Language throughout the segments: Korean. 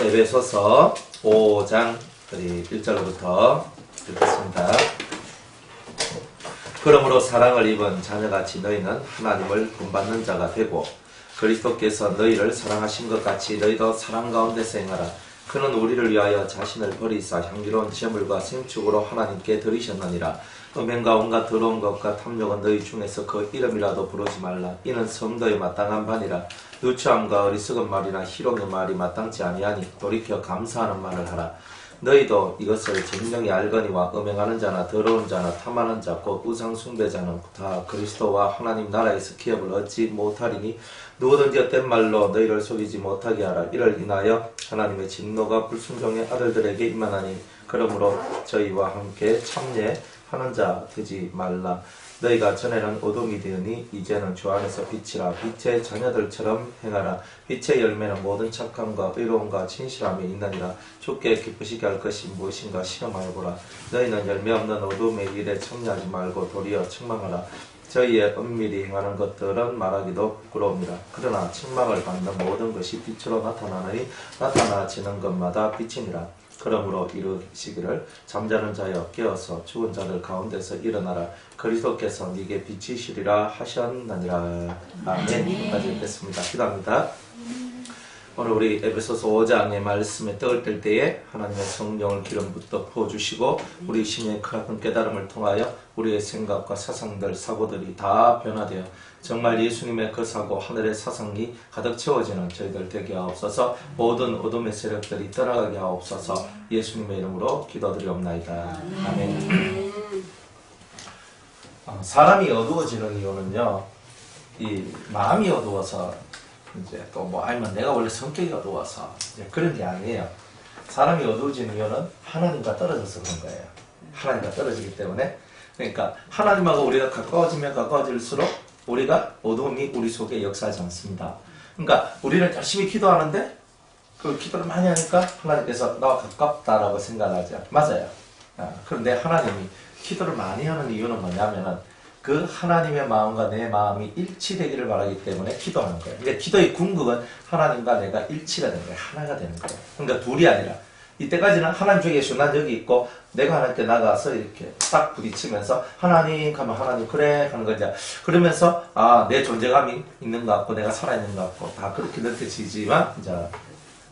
에베소서 5장 1절로부터 읽겠습니다. 그러므로 사랑을 입은 자녀같이 너희는 하나님을 본받는 자가 되고 그리스도께서 너희를 사랑하신 것 같이 너희도 사랑 가운데서 행하라. 그는 우리를 위하여 자신을 버리사 향기로운 제물과 생축으로 하나님께 드리셨느니라. 음행과 온갖 더러운 것과 탐욕은 너희 중에서 그 이름이라도 부르지 말라. 이는 성도의 마땅한 바니라. 누추함과 어리석은 말이나 희롱의 말이 마땅치 아니하니 돌이켜 감사하는 말을 하라. 너희도 이것을 증명히 알거니와 음행하는 자나 더러운 자나 탐하는 자 곧 우상 숭배자는 다 그리스도와 하나님 나라에서 기업을 얻지 못하리니 누구든지 헛된 말로 너희를 속이지 못하게 하라. 이를 인하여 하나님의 진노가 불순종의 아들들에게 임하나니 그러므로 저희와 함께 참례하는 자 되지 말라. 너희가 전에는 어둠이 되으니 이제는 주 안에서 빛이라. 빛의 자녀들처럼 행하라. 빛의 열매는 모든 착함과 의로움과 진실함이 있느니라. 주께 기쁘시게 할 것이 무엇인가 시험하여 보라. 너희는 열매 없는 어둠의 일에 참여하지 말고 도리어 책망하라. 저희의 은밀히 행하는 것들은 말하기도 부끄러움이라. 그러나 책망을 받는 모든 것이 빛으로 나타나느니 나타나지는 것마다 빛이니라. 그러므로 이르시기를 잠자는 자여 깨어서 죽은 자들 가운데서 일어나라. 그리스도께서 네게 빛이시리라 하셨느니라. 아멘. 까지 읽겠습니다. 기도합니다. 오늘 우리 에베소서 5장의 말씀에 떡을 뗄 때에 하나님의 성령을 기름부터 부어주시고 우리 심령의 크나큰 깨달음을 통하여 우리의 생각과 사상들, 사고들이 다 변화되어 정말 예수님의 그 사고, 하늘의 사상이 가득 채워지는 저희들 되게 하옵소서. 모든 어둠의 세력들이 떠나가게 하옵소서. 예수님의 이름으로 기도드리옵나이다. 아멘. 사람이 어두워지는 이유는요, 이 마음이 어두워서 이제 또 뭐 아니면 내가 원래 성격이 어두워서 이제 그런 게 아니에요. 사람이 어두워지는 이유는 하나님과 떨어져서 그런 거예요. 하나님과 떨어지기 때문에. 그러니까 하나님하고 우리가 가까워지면 가까워질수록 우리가 어두움이 우리 속에 역사하지 않습니다. 그러니까 우리는 열심히 기도하는데 그 기도를 많이 하니까 하나님께서 나와 가깝다라고 생각하죠. 맞아요. 그런데 하나님이 기도를 많이 하는 이유는 뭐냐면은 그 하나님의 마음과 내 마음이 일치되기를 바라기 때문에 기도하는 거예요. 그러니까 기도의 궁극은 하나님과 내가 일치가 되는 거예요. 하나가 되는 거예요. 그러니까 둘이 아니라 이때까지는 하나님 중에 예수 난 여기 있고 내가 하나님께 나가서 이렇게 딱 부딪히면서 하나님 하면 하나님 그래 하는 거죠. 그러면서 내 존재감이 있는 것 같고 내가 살아있는 것 같고 다 그렇게 느껴지지만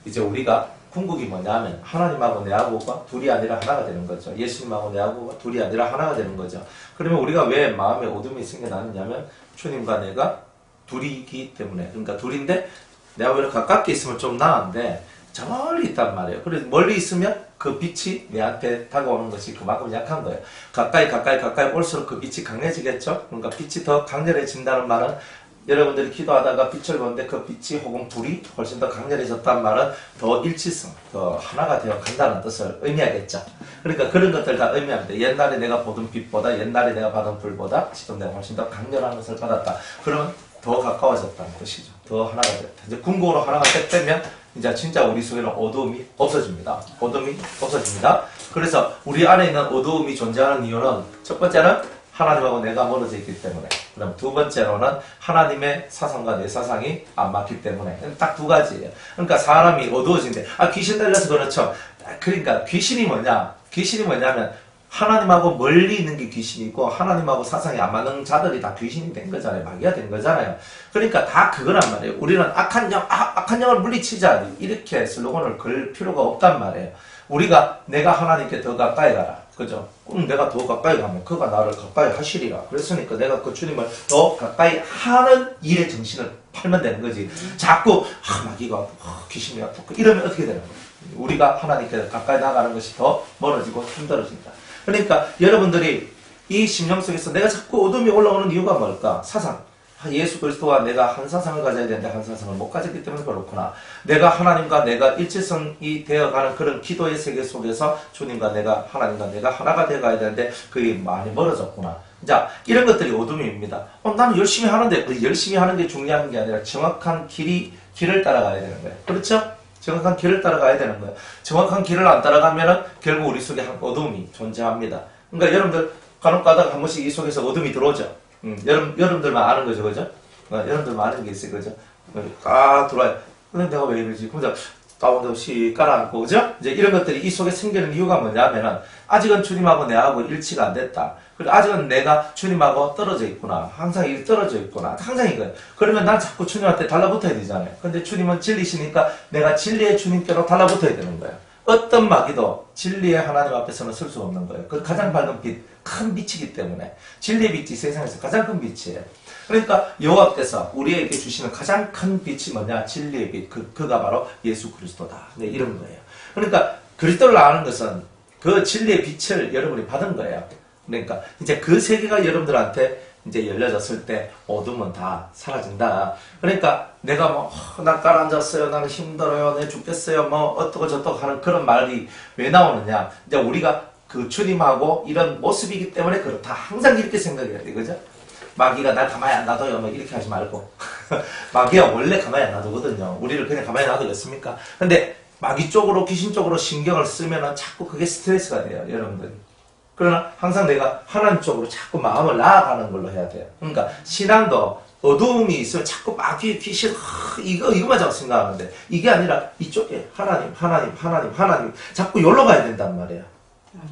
이제 우리가 궁극이 뭐냐면 하나님하고 내하고가 둘이 아니라 하나가 되는 거죠. 예수님하고 내하고가 둘이 아니라 하나가 되는 거죠. 그러면 우리가 왜 마음에 어둠이 생겨나느냐면 주님과 내가 둘이기 때문에. 그러니까 둘인데 내가 오히려 가깝게 있으면 좀 나은데 저 멀리 있단 말이에요. 그래서 멀리 있으면 그 빛이 내한테 다가오는 것이 그만큼 약한 거예요. 가까이 올수록 그 빛이 강해지겠죠. 그러니까 빛이 더 강렬해진다는 말은 여러분들이 기도하다가 빛을 보는데 그 빛이 혹은 불이 훨씬 더 강렬해졌단 말은 더 일치성, 더 하나가 되어 간다는 뜻을 의미하겠죠. 그러니까 그런 것들 다 의미합니다. 옛날에 내가 보던 빛보다, 옛날에 내가 받은 불보다 지금 내가 훨씬 더 강렬한 것을 받았다. 그러면 더 가까워졌다는 뜻이죠. 더 하나가 됐다. 이제 궁극으로 하나가 딱 되면 이제 진짜 우리 속에는 어두움이 없어집니다. 어둠이 없어집니다. 그래서 우리 안에 있는 어두움이 존재하는 이유는 첫 번째는 하나님하고 내가 멀어져 있기 때문에. 그럼 두 번째로는 하나님의 사상과 내 사상이 안 맞기 때문에. 딱 두 가지예요. 그러니까 사람이 어두워진대. 귀신 들려서 그렇죠. 그러니까 귀신이 뭐냐면 하나님하고 멀리 있는 게 귀신이고 하나님하고 사상이 안 맞는 자들이 다 귀신이 된 거잖아요. 마귀가 된 거잖아요. 그러니까 다 그거란 말이에요. 우리는 악한 영을 물리치자 이렇게 슬로건을 걸 필요가 없단 말이에요. 우리가 내가 하나님께 더 가까이 가라. 그죠? 그럼 내가 더 가까이 가면 그가 나를 가까이 하시리라. 그랬으니까 내가 그 주님을 더 가까이 하는 일에 정신을 팔면 되는 거지. 자꾸 마귀가 귀신이 아프고 이러면 어떻게 되는 거예요? 우리가 하나님께 가까이 나가는 것이 더 멀어지고 힘들어진다. 그러니까 여러분들이 이 심령 속에서 내가 자꾸 어둠이 올라오는 이유가 뭘까? 사상. 예수 그리스도와 내가 한 사상을 가져야 되는데 한 사상을 못 가졌기 때문에 그렇구나. 내가 하나님과 내가 일체성이 되어가는 그런 기도의 세계 속에서 주님과 내가 하나님과 내가 하나가 되어가야 되는데 그게 많이 멀어졌구나. 자, 이런 것들이 어둠입니다. 나는 열심히 하는데 열심히 하는 게 중요한 게 아니라 정확한 길을 따라가야 되는 거예요. 그렇죠? 정확한 길을 따라가야 되는 거예요. 정확한 길을 안 따라가면은 결국 우리 속에 어둠이 존재합니다. 그러니까 여러분들 간혹 가다가 한 번씩 이 속에서 어둠이 들어오죠. 여러분들만 아는 거죠, 그죠? 여러분들만 아는 게 있어요, 그죠? 들어와요. 근데 내가 왜 이러지? 그러자 다운도 없이 깔아앉고, 그죠? 이제 이런 것들이 이 속에 생기는 이유가 뭐냐면은, 아직은 주님하고 내하고 일치가 안 됐다. 그리고 아직은 내가 주님하고 떨어져 있구나. 항상 이렇게 떨어져 있구나. 항상 이거예요. 그러면 난 자꾸 주님한테 달라붙어야 되잖아요. 근데 주님은 진리시니까 내가 진리의 주님께로 달라붙어야 되는 거예요. 어떤 마귀도 진리의 하나님 앞에서는 설 수가 없는 거예요. 그 가장 밝은 빛, 큰 빛이기 때문에. 진리의 빛이 세상에서 가장 큰 빛이에요. 그러니까 여호와께서 우리에게 주시는 가장 큰 빛이 뭐냐? 진리의 빛. 그가 바로 예수 그리스도다. 네, 이런 거예요. 그러니까 그리스도를 아는 것은 그 진리의 빛을 여러분이 받은 거예요. 그러니까 이제 그 세계가 여러분들한테 이제 열려졌을 때 어둠은 다 사라진다. 그러니까 내가 뭐, 나 깔아앉았어요. 나는 힘들어요. 내 죽겠어요. 뭐, 어떠고 저떠고 하는 그런 말이 왜 나오느냐. 이제 우리가 그 주님하고 이런 모습이기 때문에 그렇다. 항상 이렇게 생각해야 돼. 그죠? 마귀가 날 가만히 안 놔둬요. 뭐 이렇게 하지 말고. 마귀가 원래 가만히 안 놔두거든요. 우리를 그냥 가만히 놔두겠습니까? 근데 마귀 쪽으로, 귀신 쪽으로 신경을 쓰면은 자꾸 그게 스트레스가 돼요. 여러분들. 그러나 항상 내가 하나님 쪽으로 자꾸 마음을 나아가는 걸로 해야 돼요. 그러니까 신앙도 어두움이 있으면 자꾸 마귀, 귀신, 이거만 자꾸 생각하는데 이게 아니라 이쪽에 하나님 자꾸 여기로 가야 된단 말이에요.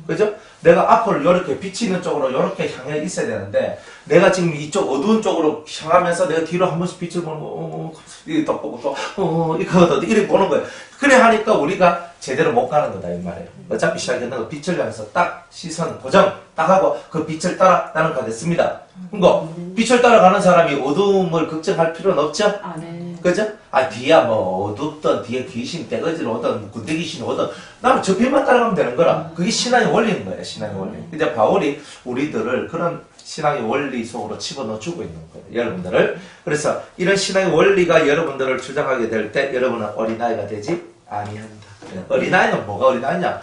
그죠? 내가 앞을 이렇게 빛이 있는 쪽으로 이렇게 향해 있어야 되는데 내가 지금 이쪽 어두운 쪽으로 향하면서 내가 뒤로 한 번씩 빛을 보는 거, 이렇게 또 보고 또, 이렇게 보는 거예요. 그래 하니까 우리가 제대로 못 가는 거다, 이 말이에요. 어차피 시작했는 거 빛을 향해서 딱 시선 고정 딱 하고 그 빛을 따라 나는 가겠습니다. 그거 빛을 따라가는 사람이 어두움을 걱정할 필요는 없죠? 네. 그죠? 뒤야 뭐 어둡던 뒤에 귀신 떼거지로 오든 군대 귀신 오든 나는 저 빛만 따라가면 되는 거라. 그게 신앙의 원리인 거예요. 신앙의 원리. 이제 바울이 우리들을 그런 신앙의 원리 속으로 집어넣어 주고 있는 거예요. 여러분들을. 그래서 이런 신앙의 원리가 여러분들을 주장하게 될 때 여러분은 어린아이가 되지 아니한다. 어린아이는 뭐가 어린아이냐?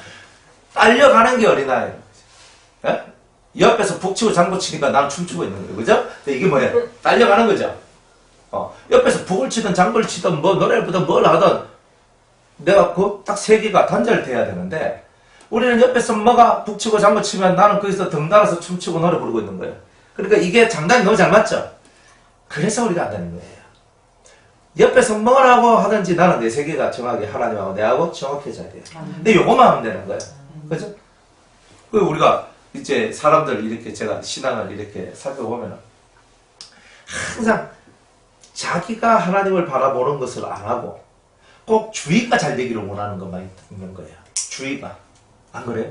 딸려가는 게 어린아이예요. 예? 옆에서 북치고 장구치니까 난 춤추고 있는 거예요. 그죠? 이게 뭐예요? 딸려가는 거죠. 옆에서 북을 치든 장구를 치든 뭐 노래를 부르든 뭘 하든 내가 그 딱 세 개가 단절돼야 되는데 우리는 옆에서 뭐가 북치고 장구 치면 나는 거기서 등 달아서 춤추고 노래 부르고 있는 거예요. 그러니까 이게 장단이 너무 잘 맞죠? 그래서 우리가 안 되는 거예요. 옆에서 뭐라고 하든지 나는 내 세계가 정확하게 하나님하고 내하고 정확해져야 돼요. 근데 요거만 하면 되는 거예요. 그죠? 그 우리가 이제 사람들 이렇게 제가 신앙을 이렇게 살펴보면은 항상 자기가 하나님을 바라보는 것을 안 하고 꼭 주위가 잘 되기를 원하는 것만 있는 거예요. 주위가. 안 그래요?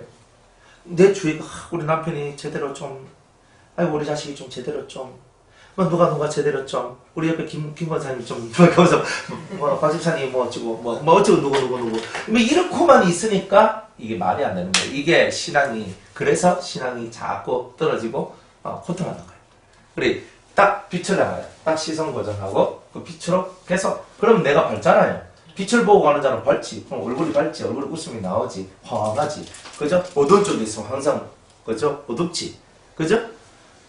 내 주위가 우리 남편이 제대로 좀 우리 자식이 좀 제대로 좀 누가 제대로 좀 우리 옆에 김 권사님이 좀 거기서 박 집사님 뭐 어쩌고 뭐 어쩌고 누구 뭐 이렇게만 있으니까 이게 말이 안 되는 거예요. 이게 신앙이 그래서 신앙이 자꾸 떨어지고 고통하는 거예요. 그래 딱 빛을 나가요. 딱 시선 고정하고 그 빛으로 계속 그럼 내가 밝잖아요. 빛을 보고 가는 자는 밝지. 그럼 얼굴이 밝지. 얼굴에 웃음이 나오지. 환하지. 그죠? 어두운 쪽에 있으면 항상 그죠? 어둡지. 그죠?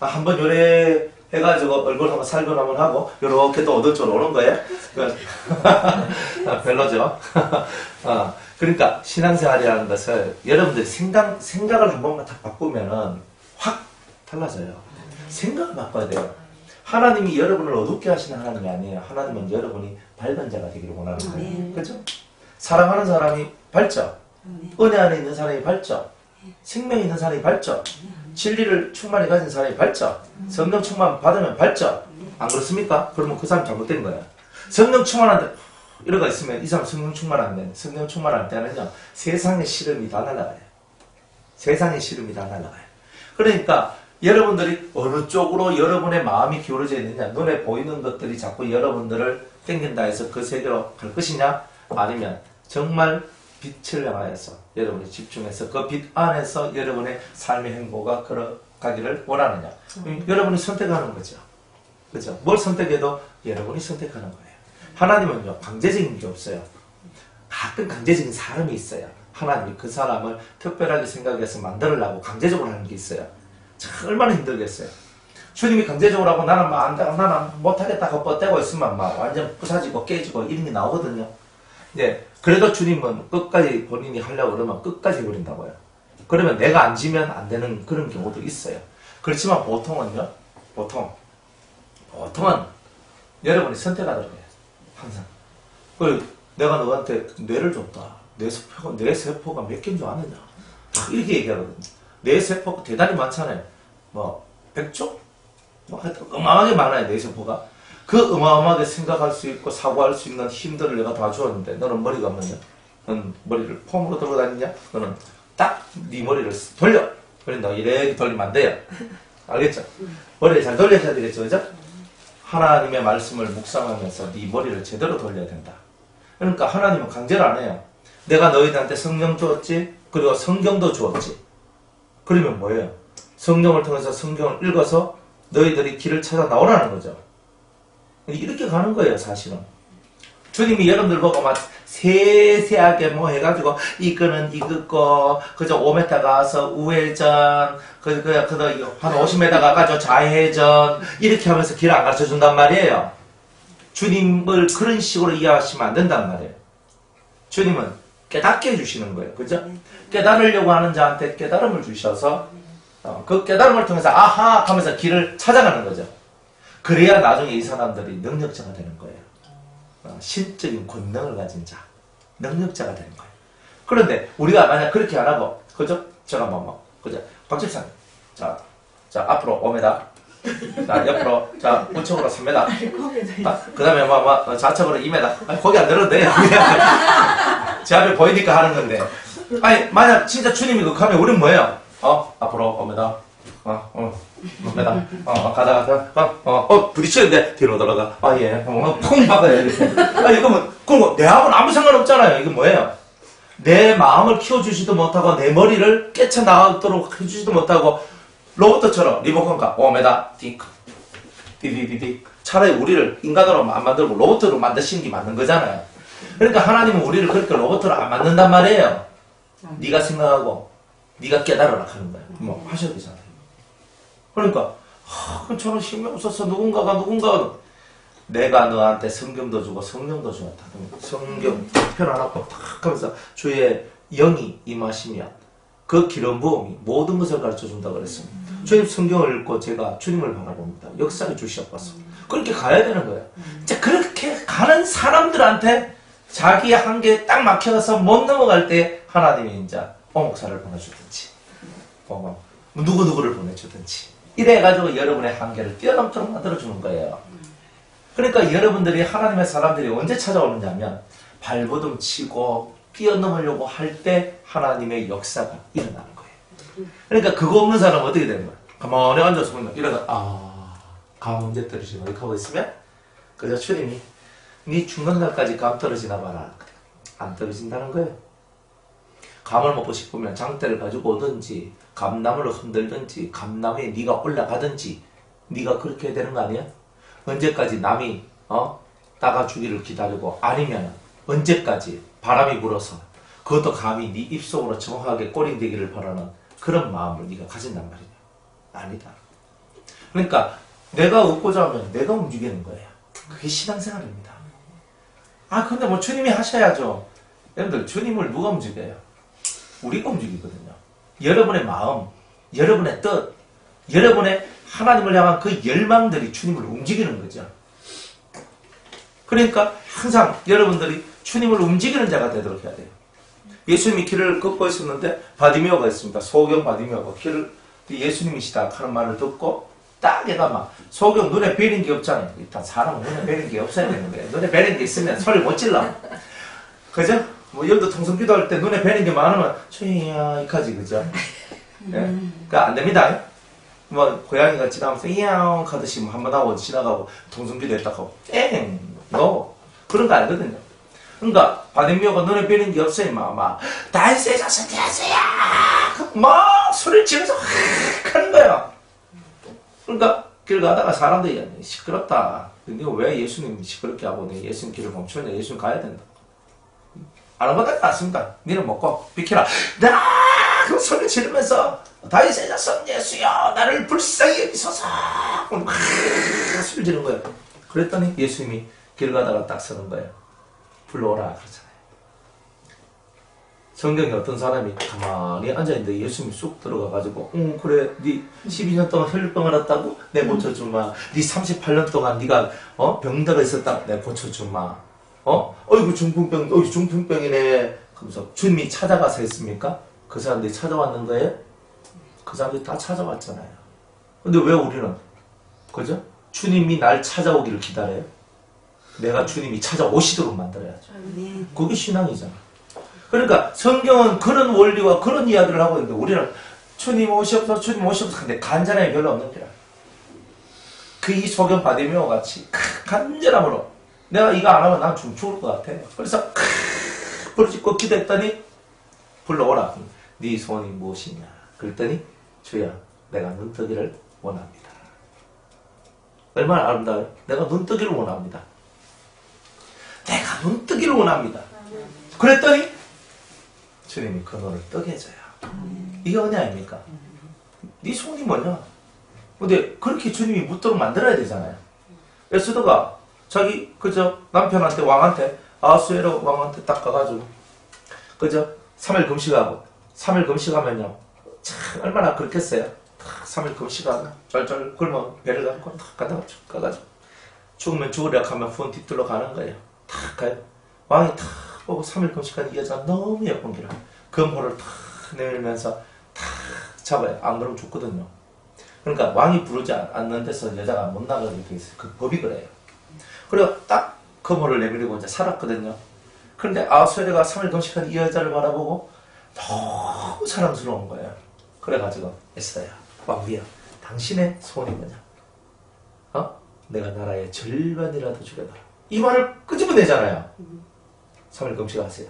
한번 요래 해가지고 얼굴 한번 살균 한번 하고 요렇게 또 어두운 쪽으로 오는 거예요. 별로죠. 그러니까 신앙생활이라는 것을 여러분들이 생각을 한 번만 딱 바꾸면은 확 달라져요. 생각을 바꿔야 돼요. 하나님이 여러분을 어둡게 하시는 하나님이 아니에요. 하나님은 여러분이 밝은 자가 되기를 원하는 거예요. 그죠? 사랑하는 사람이 밝죠? 은혜 안에 있는 사람이 밝죠? 생명이 있는 사람이 밝죠? 진리를 충만히 가진 사람이 밝죠? 성령 충만 받으면 밝죠? 안 그렇습니까? 그러면 그 사람 잘못된 거예요. 성령 충만한데 이러가 있으면 이 사람 성령 충만 안 돼. 성령 충만할 때는요 세상의 시름이 다 날아가요. 세상의 시름이 다 날아가요. 그러니까 여러분들이 어느 쪽으로 여러분의 마음이 기울어져 있느냐, 눈에 보이는 것들이 자꾸 여러분들을 땡긴다 해서 그 세계로 갈 것이냐, 아니면 정말 빛을 향하여서 여러분이 집중해서 그 빛 안에서 여러분의 삶의 행보가 걸어가기를 원하느냐. 여러분이 선택하는 거죠. 그죠? 뭘 선택해도 여러분이 선택하는 거예요. 하나님은요, 강제적인 게 없어요. 가끔 강제적인 사람이 있어요. 하나님이 그 사람을 특별하게 생각해서 만들으려고 강제적으로 하는 게 있어요. 참 얼마나 힘들겠어요. 주님이 강제적으로 하고 나는 나는 못하겠다 하고 뻗대고 있으면 막 완전 부사지고 깨지고 이런 게 나오거든요. 이제 그래도 주님은 끝까지 본인이 하려고 그러면 끝까지 해버린다고요. 그러면 내가 안 지면 안 되는 그런 경우도 있어요. 그렇지만 보통은요, 보통은 여러분이 선택하도록 해요. 항상. 내가 너한테 뇌를 줬다. 뇌 세포가 몇 개인 줄 아느냐? 이렇게 얘기하거든요. 뇌 세포가 대단히 많잖아요. 뭐 100조? 뭐 하여튼 어마어마하게 많아요. 뇌 세포가. 그 어마어마하게 생각할 수 있고 사고할 수 있는 힘들을 내가 다 주었는데 너는 머리가 없느냐? 너는 머리를 폼으로 들고 다니냐? 너는 딱 네 머리를 돌려! 그래 너 이렇게 돌리면 안 돼요. 알겠죠? 머리를 잘 돌려야 되겠죠? 그죠? 하나님의 말씀을 묵상하면서 네 머리를 제대로 돌려야 된다. 그러니까 하나님은 강제를 안 해요. 내가 너희들한테 성령 주었지? 그리고 성경도 주었지. 그러면 뭐예요? 성경을 통해서 성경을 읽어서 너희들이 길을 찾아 나오라는 거죠. 이렇게 가는 거예요, 사실은. 주님이 여러분들 보고 막 세세하게 뭐 해가지고 이거는 이거 그저 5m 가서 우회전 한 50m 가가지고 좌회전 이렇게 하면서 길을 안 가르쳐 준단 말이에요. 주님을 그런 식으로 이해하시면 안 된단 말이에요. 주님은 깨닫게 해주시는 거예요. 그죠? 깨달으려고 하는 자한테 깨달음을 주셔서 그 깨달음을 통해서 아하 하면서 길을 찾아가는 거죠. 그래야 나중에 이 사람들이 능력자가 되는 거예요. 신적인 권능을 가진 자, 능력자가 되는 거예요. 그런데 우리가 만약 그렇게 안 하고, 그죠? 제가 그죠? 박 집사님, 자, 앞으로 5m, 자, 옆으로, 자, 우측으로 3m, 그 다음에 좌측으로 2m, 아니, 거기 안 들어도 돼요. 제 앞에 보이니까 하는 건데. 아니, 만약 진짜 주님이 그렇게 하면 우리는 뭐예요? 앞으로 5m, 가다가, 부딪히는데, 뒤로 돌아가. 예. 쿵 박아야 이렇게. 이거 그럼 내하고는 아무 상관없잖아요. 이거 뭐예요? 내 마음을 키워주지도 못하고, 내 머리를 깨쳐나가도록 해주지도 못하고, 로봇처럼 리모컨가, 5m, 디디디디. 차라리 우리를 인간으로 안 만들고 로봇으로 만드시는 게 맞는 거잖아요. 그러니까 하나님은 우리를 그렇게 로봇으로 안 만든단 말이에요. 네가 생각하고, 네가 깨달으라 하는 거예요. 뭐, 하셔야 되잖아요. 그러니까 저는 힘이 없어서 누군가가 내가 너한테 성경도 주고 성령도 주었다. 성경 펴놔놓고 탁 하면서 주의 영이 임하시면 그 기름 부음이 모든 것을 가르쳐 준다고 그랬습니다. 주님 성경을 읽고 제가 주님을 바라봅니다. 역사를 주시옵소서. 그렇게 가야 되는 거예요. 이제 그렇게 가는 사람들한테 자기 한계에 딱 막혀서 못 넘어갈 때 하나님이 이제 목사를 보내주든지 누구를 보내주든지 이래가지고 여러분의 한계를 뛰어넘도록 만들어주는 거예요. 그러니까 여러분들이 하나님의 사람들이 언제 찾아오느냐면 발버둥 치고 뛰어넘으려고 할 때 하나님의 역사가 일어나는 거예요. 그러니까 그거 없는 사람은 어떻게 되는 거예요? 가만히 앉아서 보면 이러다 감 언제 떨어지나 이렇게 하고 있으면 그저 주님이 네 죽는 날까지 감 떨어지나 봐라. 안 떨어진다는 거예요. 감을 먹고 싶으면 장대를 가지고 오든지 감나무를 흔들든지 감나무에 네가 올라가든지 네가 그렇게 해야 되는 거 아니야? 언제까지 남이 따가주기를 기다리고 아니면 언제까지 바람이 불어서 그것도 감히 네 입속으로 정확하게 꼬린되기를 바라는 그런 마음을 네가 가진단 말이냐? 아니다. 그러니까 내가 얻고자 하면 내가 움직이는 거예요. 그게 신앙생활입니다. 근데 뭐 주님이 하셔야죠. 여러분들 주님을 누가 움직여요? 우리가 움직이거든요. 여러분의 마음, 여러분의 뜻, 여러분의 하나님을 향한 그 열망들이 주님을 움직이는 거죠. 그러니까 항상 여러분들이 주님을 움직이는 자가 되도록 해야 돼요. 예수님이 길을 걷고 있었는데 바디메오가 있습니다. 소경 바디메오가 길을 예수님이시다 하는 말을 듣고 딱 얘가 막 소경 눈에 베린 게 없잖아요. 일단 사람은 눈에 베린 게 없어야 되는 거예요. 눈에 베린 게 있으면 소리 못 질러. 그죠? 뭐 여러분도 통성기도 할 때 눈에 베린 게 많으면 조용히야 이까지 그죠? 예? 그러니까 안 됩니다. 뭐 고양이가 지나가면서 이야옹 하듯이 뭐 한번 하고 지나가고 통성기도 했다 하고 노 그런 거 아니거든요. 그러니까 바디메오가 눈에 베린 게 없어요. 막 달세자서 대세야 막 소리를 지르면서 하는 거예요. 그러니까 길 가다가 사람들이 시끄럽다. 근데 왜 예수님 시끄럽게 하고 내 예수님 길을 멈추냐? 예수님 가야 된다. 아무것도 않습니다. 니는 먹고 비키라. 그 소리 지르면서 다윗의 자손 예수여 나를 불쌍히 여기소서 소리 지르는 거예요. 그랬더니 예수님이 길 가다가 딱 서는 거예요. 불러오라 그러잖아요. 성경에 어떤 사람이 가만히 앉아있는데 예수님이 쑥 들어가가지고 그래 네 12년 동안 혈류병 앓았다고? 내 고쳐주마. 네 38년 동안 네가 병들어 있었다고? 내 고쳐주마. 어이구 중풍병, 어이 중풍병이네. 그러면서 주님이 찾아가서 했습니까? 그 사람들이 찾아왔는 거예요? 그 사람들이 다 찾아왔잖아요. 근데 왜 우리는, 그죠? 주님이 날 찾아오기를 기다려요? 내가 주님이 찾아오시도록 만들어야죠. 그게 신앙이잖아. 그러니까 성경은 그런 원리와 그런 이야기를 하고 있는데 우리는 주님 오시옵소서, 주님 오시옵소서. 근데 간절함이 별로 없는 거야. 그 이 소견 바디메오 같이 간절함으로 내가 이거 안 하면 난 죽을 것 같아. 그래서 부르짖고 기도했더니 불러오라. 네 소원이 무엇이냐? 그랬더니 주여 내가 눈뜨기를 원합니다. 얼마나 아름다워요? 내가 눈뜨기를 원합니다. 내가 눈뜨기를 원합니다. 그랬더니 주님이 그 눈을 뜨게 해줘요. 이게 은혜입니까? 네 소원이 뭐냐? 근데 그렇게 주님이 묻도록 만들어야 되잖아요. 에스더가 자기 그저 남편한테 왕한테 아수에로 왕한테 딱 가가지고 그저 3일 금식하고 3일 금식하면요 참 얼마나 그렇겠어요. 탁 3일 금식하고 쩔쩔 굶어 배를 감고 탁 가다가 쭉 가가지고 죽으면 죽으려 하면 후원 뒤뜰로 가는 거예요. 탁 가요. 왕이 탁 보고 3일 금식한 이 여자 너무 예쁜 기라 금호를 탁 내밀면서 탁 잡아요. 안 그러면 죽거든요. 그러니까 왕이 부르지 않는 데서 여자가 못 나가게 돼 있어요. 그 법이 그래요. 그리고 딱 금호를 내밀고 이제 살았거든요. 그런데 아수에르가 3일 금식한 이 여자를 바라보고 너무 사랑스러운 거예요. 그래가지고 에스더야, 왕비야, 당신의 소원이 뭐냐? 내가 나라의 절반이라도 주려더라. 이 말을 끄집어내잖아요. 3일 금식하세요.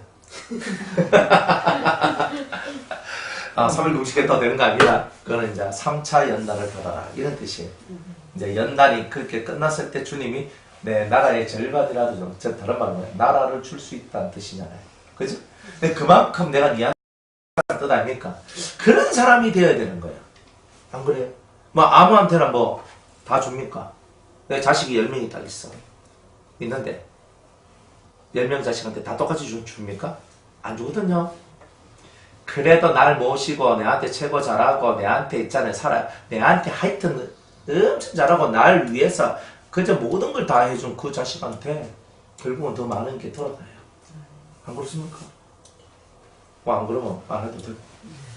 3일 금식했다고 되는 거 아니라 그거는 이제 3차 연단을 벌어라 이런 뜻이에요. 이제 연단이 그렇게 끝났을 때 주님이 내 나라의 절반이라도 좀, 저 다른 말로 뭐예요? 나라를 줄 수 있다는 뜻이잖아요. 그죠? 근데 그만큼 내가 니한테 뜻 아닙니까? 그런 사람이 되어야 되는 거예요. 안 그래요? 뭐 아무한테나 뭐 다 줍니까? 내 자식이 10명이 딱 있어. 있는데 10명 자식한테 다 똑같이 줍니까? 안 주거든요. 그래도 날 모시고 내한테 최고 잘하고 내한테 있잖아요. 내한테 하여튼 엄청 잘하고 날 위해서 그저 모든 걸 다 해준 그 자식한테 결국은 더 많은 게 돌아가요. 안 그렇습니까? 뭐 안 그러면 안 해도 되고.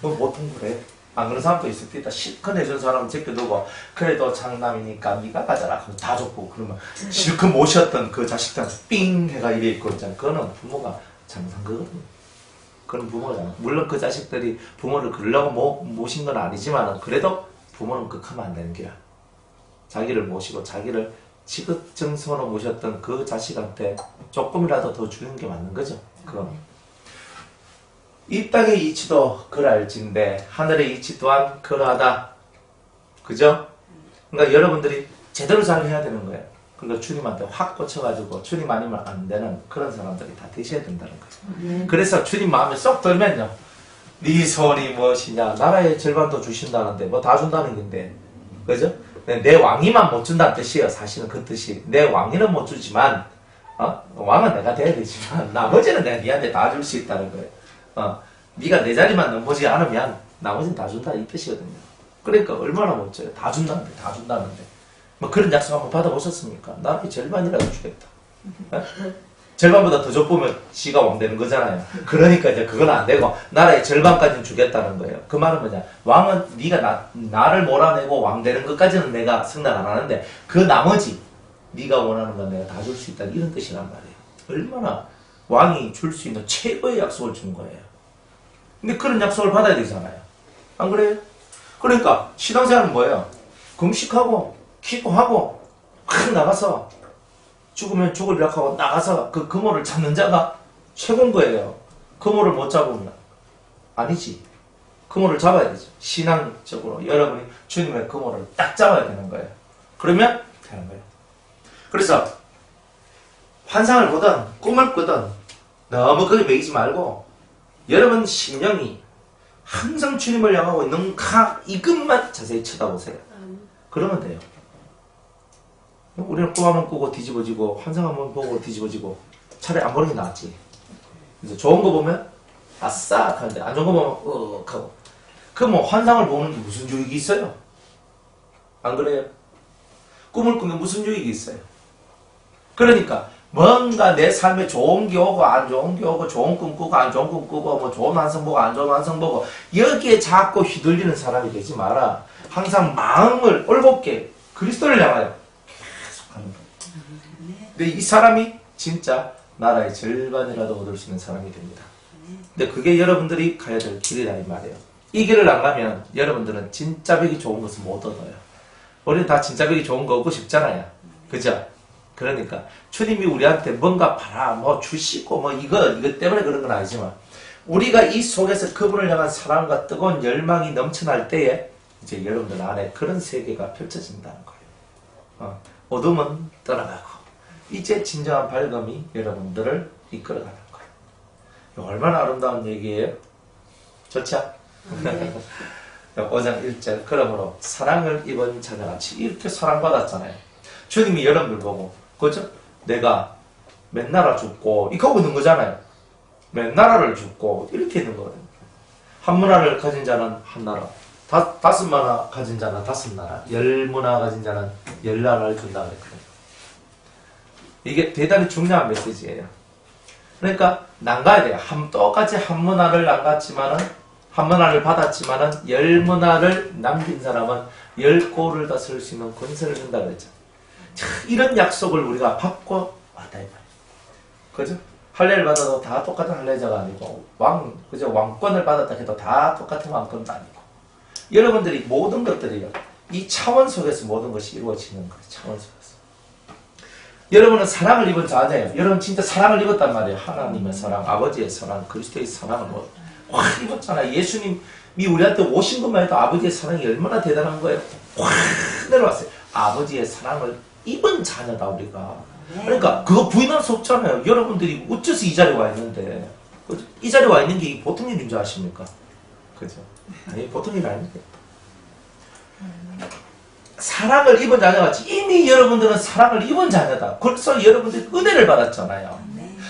뭐 보통 그래. 안 그런 사람도 있을 때 있다. 실컷 해준 사람은 제껴두고 그래도 장남이니까 네가 가져라. 그럼 다 줬고 그러면 실컷 모셨던 그 자식들한테 삥 해가 이래 있고 있잖아. 그거는 부모가 잘못한 거거든요. 그건 부모잖아. 물론 그 자식들이 부모를 그러려고 모신 건 아니지만 그래도 부모는 극하면 안 되는 게야. 자기를 모시고 자기를 지극정성으로 모셨던 그 자식한테 조금이라도 더 주는 게 맞는 거죠. 그건. 이 땅의 이치도 그랄진데 하늘의 이치 또한 그러하다. 그죠? 그러니까 여러분들이 제대로 잘 해야 되는 거예요. 그러니까 주님한테 확 꽂혀가지고 주님 아니면 안 되는 그런 사람들이 다 되셔야 된다는 거죠. 그래서 주님 마음에 쏙 들면요. 네 소원이 무엇이냐. 나라의 절반도 주신다는데 뭐 다 준다는 건데. 그죠? 내 왕이만 못 준다는 뜻이에요. 사실은 그 뜻이. 내 왕위는 못 주지만 왕은 내가 돼야 되지만 나머지는 내가 니한테 다 줄 수 있다는 거예요. 네가 내 자리만 넘보지 않으면 나머지는 다 준다 이 뜻이거든요. 그러니까 얼마나 멋져요. 다 준다는데 다 준다는데 뭐 그런 약속 한번 받아보셨습니까? 나한테 절반이라도 주겠다. 절반보다 더 줘보면 지가 왕 되는 거잖아요. 그러니까 이제 그건 안 되고 나라의 절반까지는 주겠다는 거예요. 그 말은 뭐냐? 왕은 네가 나를 몰아내고 왕 되는 것까지는 내가 승낙 안 하는데 그 나머지 네가 원하는 건 내가 다 줄 수 있다 이런 뜻이란 말이에요. 얼마나 왕이 줄 수 있는 최고의 약속을 준 거예요. 근데 그런 약속을 받아야 되잖아요. 안 그래요? 그러니까 신앙생활은 뭐예요? 금식하고 기도하고 확 나가서 죽으면 죽으리라 하고 나가서 그 금호를 잡는 자가 최고인 거예요. 금호를 못 잡으면 아니지. 금호를 잡아야 되죠. 신앙적으로 여러분이 주님의 금호를 딱 잡아야 되는 거예요. 그러면 되는 거예요. 그래서 환상을 보든 꿈을 꾸든 너무 거기 매이지 말고 여러분 심령이 항상 주님을 향하고 있는 이것만 자세히 쳐다보세요. 그러면 돼요. 우리는 꿈 한번 꾸고 뒤집어지고 환상 한번 보고 뒤집어지고 차라리 안 보는 게 낫지. 그래서 좋은 거 보면 아싸 하는데 안 좋은 거 보면 하고. 그 뭐 환상을 보는 게 무슨 유익이 있어요? 안 그래요? 꿈을 꾸는 게 무슨 유익이 있어요? 그러니까 뭔가 내 삶에 좋은 게 오고 안 좋은 게 오고 좋은 꿈 꾸고 안 좋은 꿈 꾸고 뭐 좋은 환상 보고 안 좋은 환상 보고 여기에 자꾸 휘둘리는 사람이 되지 마라. 항상 마음을 올곧게 그리스도를 향하여 계속 하는 거예요. 근데 이 사람이 진짜 나라의 절반이라도 얻을 수 있는 사람이 됩니다. 근데 그게 여러분들이 가야 될 길이다 이 말이에요. 이 길을 안 가면 여러분들은 진짜 벽이 좋은 것을 못 얻어요. 우리는 다 진짜 벽이 좋은 거 얻고 싶잖아요. 그죠? 그러니까 주님이 우리한테 뭔가 봐라 뭐 주시고 뭐 이거 때문에 그런 건 아니지만 우리가 이 속에서 그분을 향한 사랑과 뜨거운 열망이 넘쳐날 때에 이제 여러분들 안에 그런 세계가 펼쳐진다는 거예요. 어둠은 떠나가고 이제 진정한 밝음이 여러분들을 이끌어가는 거예요. 얼마나 아름다운 얘기예요? 좋죠? 네. 5장 1절 그러므로 사랑을 입은 자녀같이 이렇게 사랑받았잖아요. 주님이 여러분들 보고 그죠? 내가 몇 나라 죽고 이거 있는 거잖아요. 몇 나라를 죽고 이렇게 있는 거거든요. 한 문화를 가진 자는 한 나라, 다섯 문화 가진 자는 다섯 나라, 10문화 가진 자는 10나라를 준다 그랬거든요. 이게 대단히 중요한 메시지예요. 그러니까 난가야 돼요. 똑같이 한 문화를 남갔지만은 한 문화를 받았지만은 10문화를 남긴 사람은 10골을 다스릴 수 있는 권세를 준다 그랬죠. 이런 약속을 우리가 받고 왔다 이 말이에요. 그죠? 할례를 받아도 다 똑같은 할례자가 아니고 그죠? 왕권을 받았다 해도 다 똑같은 왕권도 아니고 여러분들이 모든 것들이요. 이 차원 속에서 모든 것이 이루어지는 거예요. 차원 속에서. 여러분은 사랑을 입은 자녀예요. 여러분 진짜 사랑을 입었단 말이에요. 하나님의 사랑, 아버지의 사랑, 그리스도의 사랑을 확 입었잖아요. 예수님이 우리한테 오신 것만 해도 아버지의 사랑이 얼마나 대단한 거예요. 확 내려왔어요. 아버지의 사랑을 입은 자녀다 우리가. 그러니까 그거 부인할 수 없잖아요. 여러분들이 어째서 이 자리에 와 있는데 이 자리에 와 있는 게 보통 일인 줄 아십니까? 그죠? 아니 보통 일 아닙니다. 사랑을 입은 자녀같이 이미 여러분들은 사랑을 입은 자녀다. 그래서 여러분들이 은혜를 받았잖아요.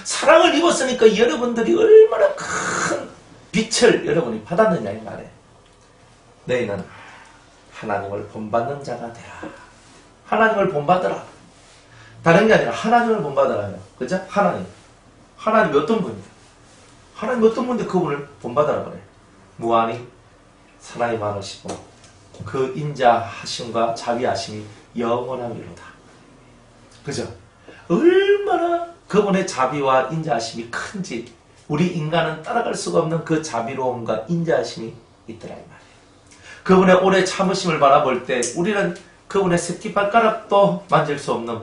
사랑을 입었으니까 여러분들이 얼마나 큰 빛을 여러분이 받았느냐 이 말이에요. 너희는 하나님을 본받는 자가 되라. 하나님을 본받으라. 다른 게 아니라 하나님을 본받으라요. 그죠? 하나님이 어떤 분이에요? 하나님이 어떤 분인데 그분을 본받으라 그래요. 무한히 사랑이 많으시고 그 인자하심과 자비하심이 영원함이로다. 그죠? 얼마나 그분의 자비와 인자하심이 큰지 우리 인간은 따라갈 수가 없는 그 자비로움과 인자하심이 있더라 이 말이에요. 그분의 오래 참으심을 바라볼 때 우리는 그분의 새끼발가락도 만질 수 없는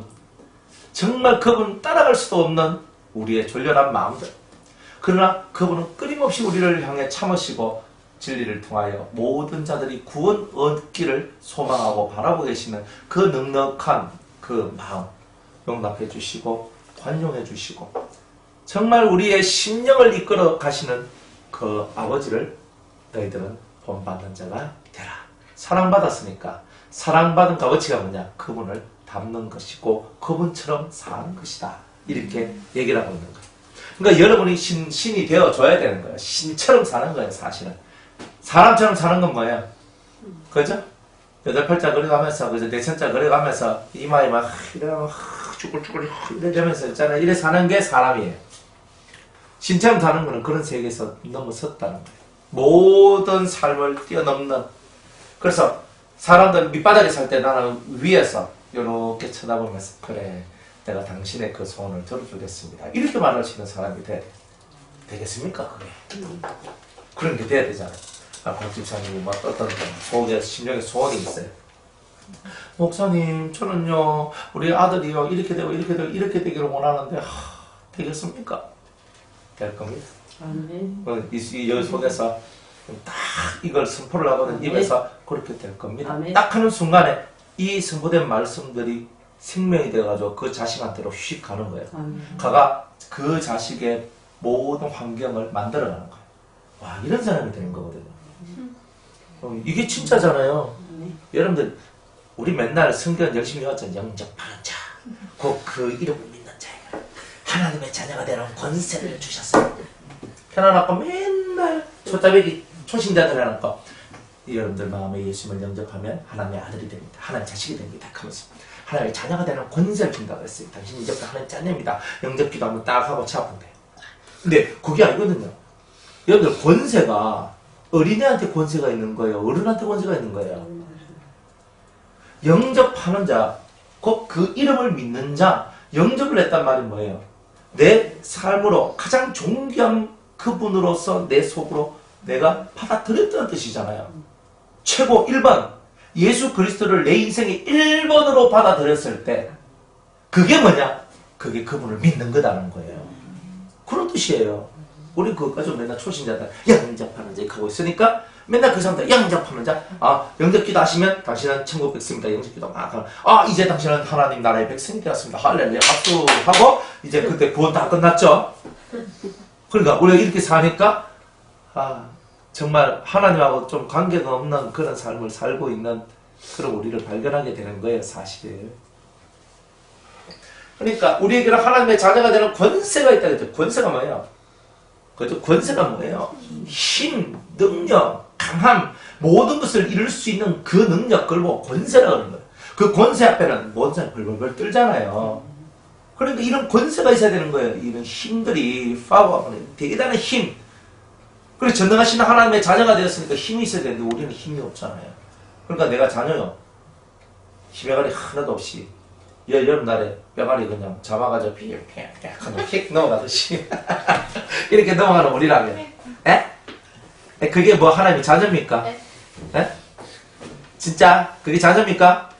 정말 그분 따라갈 수도 없는 우리의 졸렬한 마음들. 그러나 그분은 끊임없이 우리를 향해 참으시고 진리를 통하여 모든 자들이 구원 얻기를 소망하고 바라보고 계시는 그 넉넉한 그 마음 용납해 주시고 관용해 주시고 정말 우리의 심령을 이끌어 가시는 그 아버지를 너희들은 본받는 자가 되라. 사랑받았으니까 사랑받은 값어치가 뭐냐? 그분을 닮는 것이고 그분처럼 사는 것이다. 이렇게 얘기를 하고 있는 거예요. 그러니까 여러분이 신이 되어줘야 되는 거예요. 신처럼 사는 거예요. 사실은. 사람처럼 사는 건 뭐예요? 그죠? 8팔자 그려가면서 그죠? 4천자 그려가면서 이마에 막 이러면 쭈글쭈글 이러면서 있잖아요. 이래 사는 게 사람이에요. 신처럼 사는 거는 그런 세계에서 넘어섰다는 거예요. 모든 삶을 뛰어넘는. 그래서 사람들 밑바닥에 살 때 나는 위에서 이렇게 쳐다보면서 그래 내가 당신의 그 소원을 들어주겠습니다. 이렇게 말할 수 있는 사람이 되겠습니까? 그래. 그런 게 돼야 되잖아요. 박집사님이 막 어떤 속에 심령에 소원이 있어요. 목사님 저는요 우리 아들이요 이렇게 되고 이렇게 되고 이렇게 되기를 원하는데 되겠습니까? 될 겁니다. 이 속에서 딱 이걸 선포를 하거든. 입에서 그렇게 될 겁니다. 아멘. 딱 하는 순간에 이 선포된 말씀들이 생명이 되어가지고 그 자식한테로 휙 가는 거예요. 가가 그 자식의 모든 환경을 만들어가는 거예요. 와 이런 사람이 되는 거거든요. 이게 진짜잖아요. 여러분들 우리 맨날 성경 열심히 왔잖아요. 영접하는 자, 곧 그 이름을 믿는 자예요. 하나님의 자녀가 되라는 권세를 주셨어요. 편안하고 맨날 초짜배기 초신자들 해놓고 여러분들 마음에 예수님을 영접하면 하나님의 아들이 됩니다. 하나님의 자식이 됩니다. 하면서 하나님의 자녀가 되는 권세를 준다고 했어요. 당신이 이제부터 하나님 자녀입니다. 영접기도 한번 딱 하고 차면 돼. 근데 그게 아니거든요. 여러분들 권세가 어린애한테 권세가 있는 거예요? 어른한테 권세가 있는 거예요? 영접하는 자, 곧 그 이름을 믿는 자, 영접을 했단 말이 뭐예요? 내 삶으로 가장 존귀한 그분으로서 내 속으로 내가 받아들였다는 뜻이잖아요. 최고 1번, 예수 그리스도를 내 인생의 1번으로 받아들였을 때 그게 뭐냐? 그게 그분을 믿는 거다는 거예요. 그런 뜻이에요. 우리 그거 가지고 맨날 초신자들 영접하는 자 하고 있으니까 맨날 그 사람들 영접하는 자, 영접기도 하시면 당신은 천국 백성입니다. 영접기도 막 하면 이제 당신은 하나님 나라의 백성이 되었습니다. 할렐루야 박수 하고 이제 그때 구원 다 끝났죠. 그러니까 우리가 이렇게 사니까 정말 하나님하고 좀 관계가 없는 그런 삶을 살고 있는 그런 우리를 발견하게 되는 거예요, 사실. 그러니까 우리에게는 하나님의 자녀가 되는 권세가 있다 그랬죠. 권세가 뭐예요? 그죠? 권세가 뭐예요? 힘, 능력, 강함, 모든 것을 이룰 수 있는 그 능력, 그걸 보고 권세라고 하는 거예요. 그 권세 앞에는 모든 사람이 벌벌벌 떨잖아요. 그러니까 이런 권세가 있어야 되는 거예요. 이런 힘들이, 파워, 대단한 힘. 그래서 전능하신 하나님의 자녀가 되었으니까 힘이 있어야 되는데 우리는 힘이 없잖아요. 그러니까 내가 자녀요. 힘의가리 하나도 없이 여름날에 뼈가리 그냥 잡아가지고 휙 넘어가듯이 이렇게 넘어가는 우리라면 그게 뭐 하나님의 자녀입니까? 진짜? 그게 자녀입니까?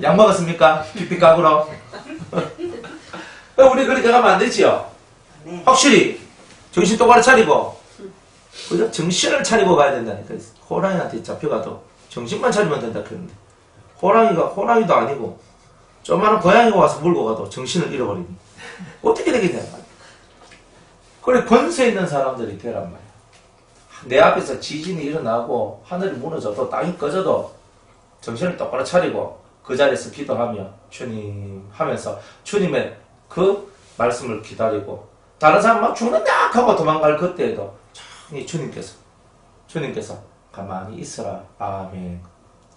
약 먹었습니까? 피피각으로 우리 그렇게 가면 안 되지요? 확실히 정신 똑바로 차리고 그죠? 정신을 차리고 가야 된다니까. 호랑이한테 잡혀가도 정신만 차리면 된다 그러는데 호랑이도 아니고 조그마한 고양이가 와서 물고 가도 정신을 잃어버리니 어떻게 되겠냐 말이야. 그래 권세 있는 사람들이 되란 말이야. 내 앞에서 지진이 일어나고 하늘이 무너져도 땅이 꺼져도 정신을 똑바로 차리고 그 자리에서 기도하며 주님 하면서 주님의 그 말씀을 기다리고 다른 사람 막 죽는다 하고 도망갈 그때에도 주님께서 가만히 있어라 아멘,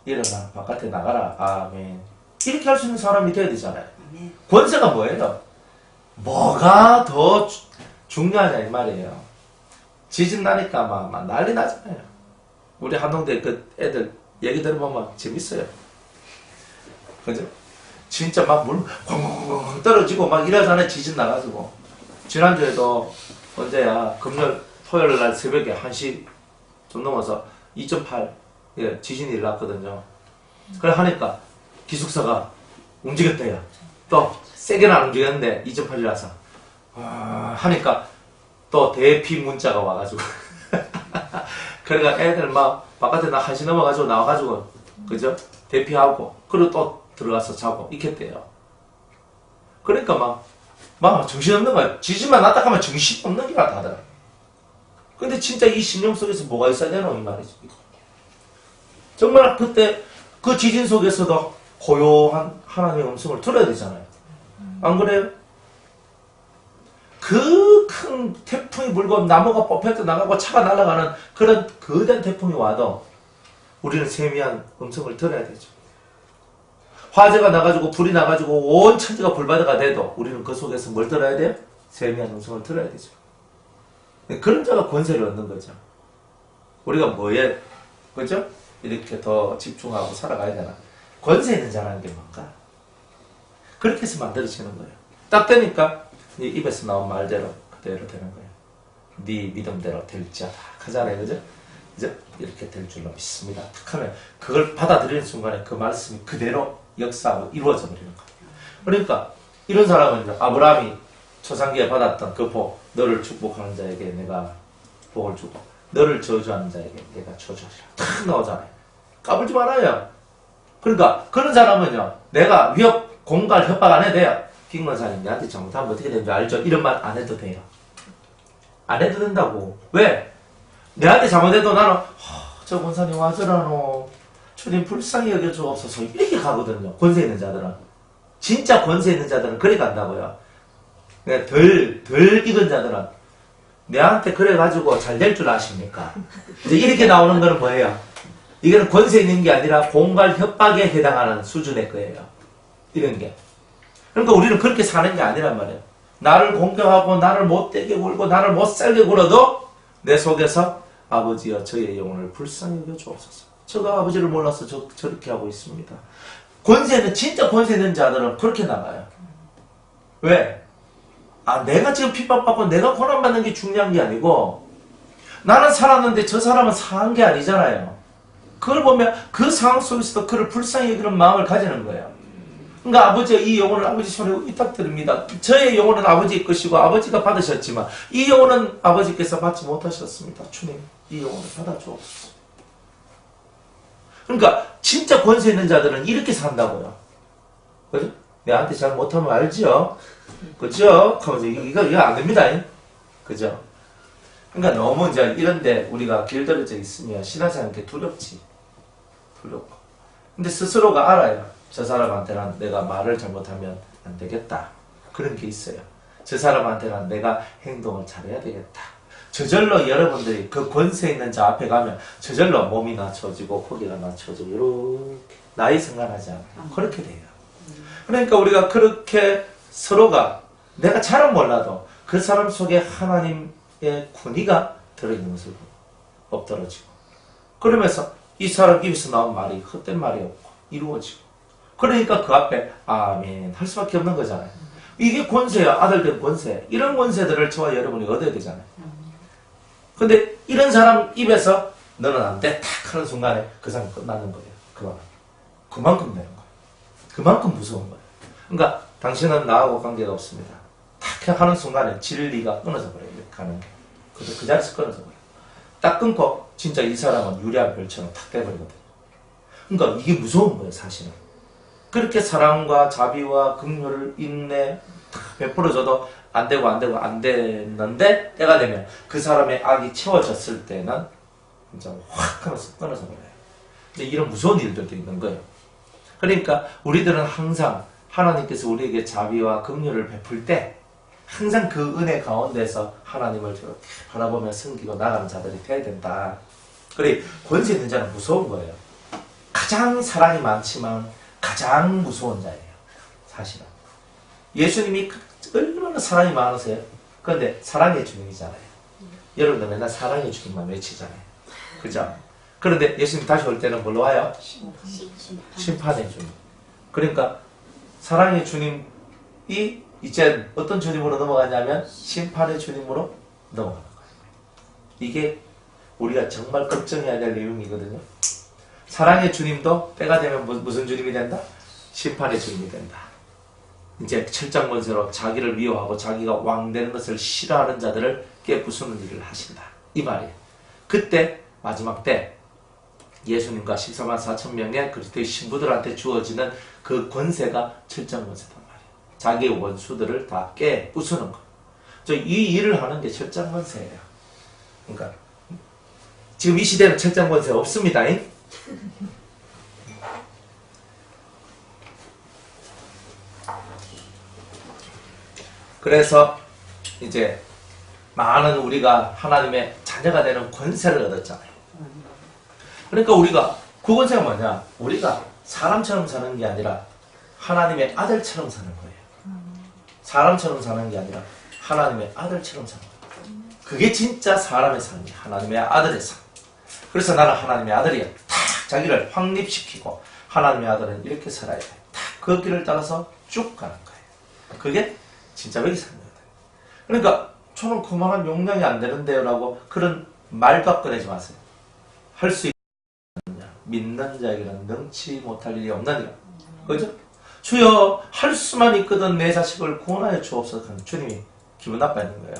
일어나 바깥에 나가라 아멘, 이렇게 할 수 있는 사람이 돼야 되잖아요. 권세가 뭐예요? 뭐가 더 중요하냐 이 말이에요. 지진 나니까 막 난리 나잖아요. 우리 한동대 그 애들 얘기 들어보면 재밌어요. 그죠? 진짜 막 물 쾅쾅쾅 떨어지고 막 이러잖아요. 지진 나가지고. 지난주에도 언제야 금요일 토요일 날 새벽에 1시 좀 넘어서 2.8 지진이 일어났거든요. 그래 하니까 기숙사가 움직였대요. 또 세게는 안 움직였는데 2.8이라서 하니까 또 대피 문자가 와가지고 그러니까 애들 막 바깥에 1시 넘어가지고 나와가지고 그죠? 대피하고 그리고 또 들어가서 자고 있겠대요. 그러니까 막 정신없는 거야. 지진만 났다 하면 정신없는 게 같다더라. 근데 진짜 이 신령 속에서 뭐가 있어야 되노 이 말이지. 정말 그때 그 지진 속에서도 고요한 하나님의 음성을 들어야 되잖아요. 안 그래요? 그 큰 태풍이 불고 나무가 뽑혀서 나가고 차가 날아가는 그런 거대한 태풍이 와도 우리는 세미한 음성을 들어야 되죠. 화재가 나가지고 불이 나가지고 온 천지가 불바다가 돼도 우리는 그 속에서 뭘 들어야 돼요? 세미한 음성을 들어야 되죠. 그런 자가 권세를 얻는 거죠. 우리가 뭐에 그죠? 이렇게 더 집중하고 살아가야 되나? 권세 있는 자라는 게 뭔가? 그렇게 해서 만들어지는 거예요. 딱 되니까 네 입에서 나온 말대로 그대로 되는 거예요. 네 믿음대로 될지어다 하잖아요. 그죠? 이제 이렇게 될 줄로 믿습니다. 탁 하면 그걸 받아들이는 순간에 그 말씀이 그대로 역사하고 이루어져 버리는 거예요. 그러니까 이런 사람은 아브라함이 초창기에 받았던 그 복, 너를 축복하는 자에게 내가 복을 주고 너를 저주하는 자에게 내가 저주하리라. 탁 나오잖아요. 까불지 말아요. 그러니까 그런 사람은요, 내가 위협, 공갈, 협박 안 해도 돼요. 김권사님 내한테 잘못하면 어떻게 되는지 알죠? 이런 말 안 해도 돼요. 안 해도 된다고. 왜? 내한테 잘못해도 나는 저 권사님 와저라노 주님 불쌍히 여겨주옵소서 이렇게 가거든요. 권세 있는 자들은. 진짜 권세 있는 자들은 그래 간다고요. 덜 익은 자들은 내한테 그래가지고 잘 될 줄 아십니까? 이제 이렇게 나오는 거는 뭐예요? 이거는 권세 있는 게 아니라 공갈 협박에 해당하는 수준의 거예요. 이런 게. 그러니까 우리는 그렇게 사는 게 아니란 말이에요. 나를 공경하고 나를 못되게 굴고 나를 못살게 굴어도 내 속에서 아버지여 저의 영혼을 불쌍히 여겨 주옵소서. 저가 아버지를 몰라서 저렇게 하고 있습니다. 권세는 진짜 권세 있는 자들은 그렇게 나가요. 왜? 내가 지금 핍박받고 내가 고난받는 게 중요한 게 아니고 나는 살았는데 저 사람은 상한 게 아니잖아요. 그걸 보면 그 상황 속에서도 그를 불쌍히 여기는 마음을 가지는 거예요. 그러니까 아버지가 이 영혼을 아버지 손에 위탁드립니다. 저의 영혼은 아버지의 것이고 아버지가 받으셨지만 이 영혼은 아버지께서 받지 못하셨습니다. 주님, 이 영혼을 받아주옵소서. 그러니까 진짜 권세 있는 자들은 이렇게 산다고요. 그죠? 내한테 잘 못하면 알죠? 그죠? 이거 안 됩니다. 그죠? 그러니까 너무 이제 이런데 우리가 길들여져 있으면 신앙생활한테 두렵지. 두렵고. 근데 스스로가 알아요. 저 사람한테는 내가 말을 잘못하면 안 되겠다. 그런 게 있어요. 저 사람한테는 내가 행동을 잘해야 되겠다. 저절로 여러분들이 그 권세 있는 자 앞에 가면 저절로 몸이 낮춰지고 고개가 낮춰지고 이렇게 나이 상관하지 않아요. 그렇게 돼요. 그러니까 우리가 그렇게 서로가 내가 잘은 몰라도 그 사람 속에 하나님의 군의가 들어있는 것을 엎드러지고 그러면서 이 사람 입에서 나온 말이 헛된 말이 없고 이루어지고 그러니까 그 앞에 아멘 할 수밖에 없는 거잖아요. 이게 권세야. 아들된 권세. 이런 권세들을 저와 여러분이 얻어야 되잖아요. 근데 이런 사람 입에서 너는 안 돼. 탁 하는 순간에 그 사람 끝나는 거예요. 그만큼 되는 거예요. 그만큼 무서운 거예요. 그러니까 당신은 나하고 관계가 없습니다. 탁 하는 순간에 진리가 끊어져 버려요. 이렇게 가는 게. 그래서 그 자리에서 끊어져 버려요. 딱 끊고 진짜 이 사람은 유리한 별처럼 탁 돼버리거든요. 그러니까 이게 무서운 거예요. 사실은. 그렇게 사랑과 자비와 긍휼을 인내 다 베풀어줘도 안 됐는데 때가 되면 그 사람의 악이 채워졌을 때는 진짜 확 하면서 끊어져 버려요. 근데 이런 무서운 일들도 있는 거예요. 그러니까 우리들은 항상 하나님께서 우리에게 자비와 긍휼을 베풀 때 항상 그 은혜 가운데서 하나님을 저렇게 바라보며 섬기고 나가는 자들이 돼야 된다. 그래 권세 있는 자는 무서운 거예요. 가장 사랑이 많지만 가장 무서운 자예요. 사실은. 예수님이 얼마나 사랑이 많으세요? 그런데 사랑의 주님이잖아요. 여러분들 맨날 사랑의 주님만 외치잖아요. 그죠? 그런데 예수님 다시 올 때는 뭘로 와요? 심판의 주님. 그러니까 사랑의 주님이 이제 어떤 주님으로 넘어가냐면 심판의 주님으로 넘어가는 거예요. 이게 우리가 정말 걱정해야 될 내용이거든요. 사랑의 주님도 때가 되면 무슨 주님이 된다? 심판의 주님이 된다. 이제 철장권세로 자기를 미워하고 자기가 왕 되는 것을 싫어하는 자들을 깨부수는 일을 하신다. 이 말이에요. 그때 마지막 때 예수님과 14만 4천 명의 그리스도의 신부들한테 주어지는 그 권세가 철장권세단 말이에요. 자기의 원수들을 다 깨부수는 거. 이 일을 하는 게 철장권세예요. 그러니까 지금 이 시대는 철장권세 없습니다. 그래서 이제 많은 우리가 하나님의 자녀가 되는 권세를 얻었잖아요. 그러니까 우리가 그 권세가 뭐냐? 우리가 사람처럼 사는 게 아니라 하나님의 아들처럼 사는 거예요. 사람처럼 사는 게 아니라 하나님의 아들처럼 사는 거예요. 그게 진짜 사람의 삶이에요. 하나님의 아들의 삶. 그래서 나는 하나님의 아들이야. 탁 자기를 확립시키고 하나님의 아들은 이렇게 살아야 돼. 탁 그 길을 따라서 쭉 가는 거예요. 그게 진짜 여기 사는 거예요. 그러니까 저는 그만한 용량이 안 되는데요 라고 그런 말도 꺼내지 마세요. 할 수 있느냐. 믿는 자에게는 능치 못할 일이 없느니라. 그죠? 주여 할 수만 있거든 내 자식을 구원하여 주옵소서 하는 주님이 기분 나빠하는 거예요.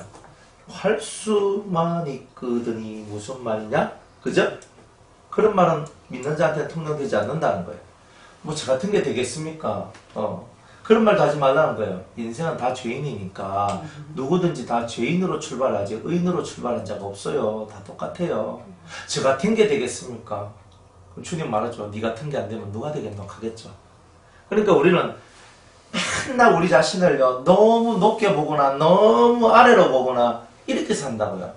할 수만 있거든이 무슨 말이냐? 그죠? 그런 말은 믿는 자한테 통용되지 않는다는 거예요. 뭐 저 같은 게 되겠습니까? 그런 말도 하지 말라는 거예요. 인생은 다 죄인이니까 누구든지 다 죄인으로 출발하지 의인으로 출발한 자가 없어요. 다 똑같아요. 저 같은 게 되겠습니까? 그럼 주님 말하죠. 네 같은 게 안 되면 누가 되겠노? 하겠죠. 그러니까 우리는 맨날 우리 자신을요 너무 높게 보거나 너무 아래로 보거나 이렇게 산다고요.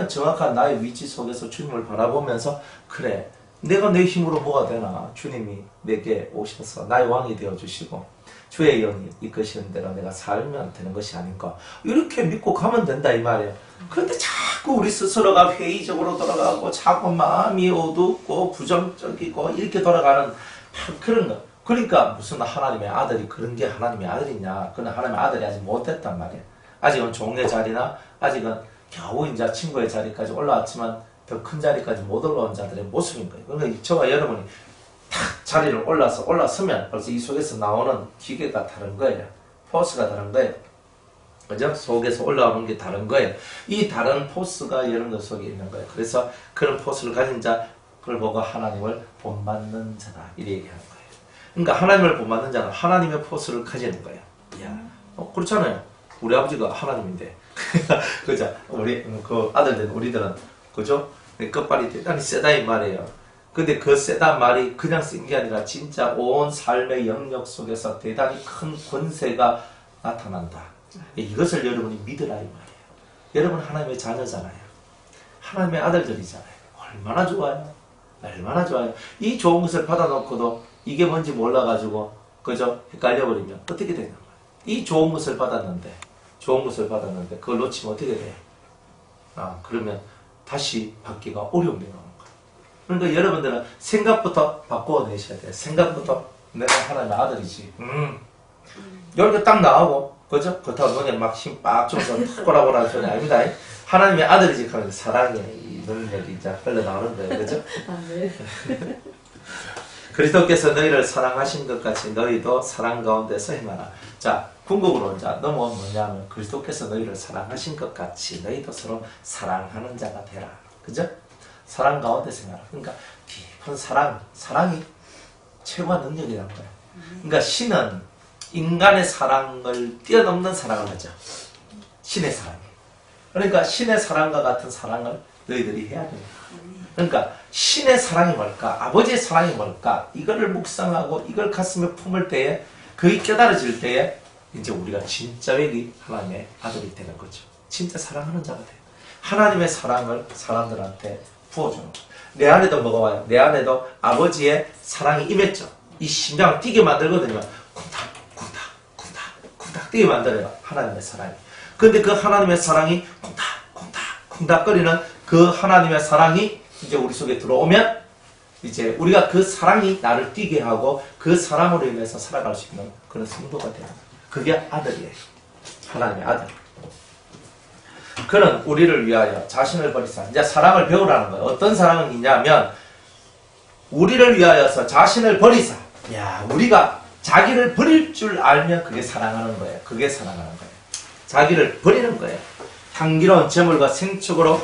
정확한 나의 위치 속에서 주님을 바라보면서 그래 내가 내 힘으로 뭐가 되나 주님이 내게 오셔서 나의 왕이 되어주시고 주의 영이 이끄시는 대로 내가 살면 되는 것이 아닌가. 이렇게 믿고 가면 된다 이 말이에요. 그런데 자꾸 우리 스스로가 회의적으로 돌아가고 자꾸 마음이 어둡고 부정적이고 이렇게 돌아가는 그런 거. 그러니까 무슨 하나님의 아들이 그런 게 하나님의 아들이냐. 그는 하나님의 아들이 아직 못됐단 말이에요. 아직은 종의 자리나 아직은 겨우 이제 친구의 자리까지 올라왔지만 더 큰 자리까지 못 올라온 자들의 모습인 거예요. 그러니까 저와 여러분이 탁 자리를 올라서면 벌써 이 속에서 나오는 기계가 다른 거예요. 포스가 다른 거예요. 그죠? 속에서 올라오는 게 다른 거예요. 이 다른 포스가 여러분들 속에 있는 거예요. 그래서 그런 포스를 가진 자, 그걸 보고 하나님을 본받는 자다. 이렇게 얘기하는 거예요. 그러니까 하나님을 본받는 자는 하나님의 포스를 가지는 거예요. 그렇잖아요. 우리 아버지가 하나님인데. 그죠? 우리, 그 아들들, 우리들은, 그죠? 끝발이 대단히 세다, 이 말이에요. 근데 그 세다 말이 그냥 쓴 게 아니라 진짜 온 삶의 영역 속에서 대단히 큰 권세가 나타난다. 이것을 여러분이 믿으라 이 말이에요. 여러분 하나님의 자녀잖아요. 하나님의 아들들이잖아요. 얼마나 좋아요. 얼마나 좋아요. 이 좋은 것을 받아놓고도 이게 뭔지 몰라가지고 그죠? 헷갈려버리면 어떻게 되는 거예요. 이 좋은 것을 받았는데 그걸 놓치면 어떻게 돼요? 그러면 다시 받기가 어려운 게 나오는 거예요. 그러니까 여러분들은 생각부터 바꿔내셔야 돼요. 생각부터 내가 하나님의 아들이지. 이렇게 딱 나오고 그죠? 그렇다고 눈에 막 힘 빡 줘서 탁 꼬라보라는 소리 아닙니다. 하나님의 아들이지 그런 사랑의 이 능력이 이제 흘러나오는 거예요. 그죠? 네. 그리스도께서 너희를 사랑하신 것 같이 너희도 사랑 가운데서 행하라. 자, 궁극으로 이제 넘어온 뭐냐면 그리스도께서 너희를 사랑하신 것 같이 너희도 서로 사랑하는 자가 되라. 그죠? 사랑 가운데서 행하라. 그러니까 깊은 사랑이 최고의 능력이라는 거예요. 그러니까 신은 인간의 사랑을 뛰어넘는 사랑을 하죠. 신의 사랑이. 그러니까 신의 사랑과 같은 사랑을 너희들이 해야 됩니다. 그러니까 신의 사랑이 뭘까? 아버지의 사랑이 뭘까? 이거를 묵상하고 이걸 가슴에 품을 때에 그게 깨달아질 때에 이제 우리가 진짜 외기 하나님의 아들이 되는 거죠. 진짜 사랑하는 자가 돼요. 하나님의 사랑을 사람들한테 부어주는 거예요. 내 안에도 뭐가 와요? 내 안에도 아버지의 사랑이 임했죠. 이 심장을 뛰게 만들거든요. 쿵닥 뛰게 만들어요. 하나님의 사랑이. 그런데 그 하나님의 사랑이 쿵닥거리는 그 하나님의 사랑이 이제 우리 속에 들어오면 이제 우리가 그 사랑이 나를 뛰게 하고 그 사랑으로 인해서 살아갈 수 있는 그런 성도가 되는 거예요. 그게 아들이에요. 하나님의 아들. 그는 우리를 위하여 자신을 버리사. 이제 사랑을 배우라는 거예요. 어떤 사랑은 있냐면 우리를 위하여서 자신을 버리사. 우리가 자기를 버릴 줄 알면 그게 사랑하는 거예요. 그게 사랑하는 거예요. 자기를 버리는 거예요. 향기로운 제물과 생축으로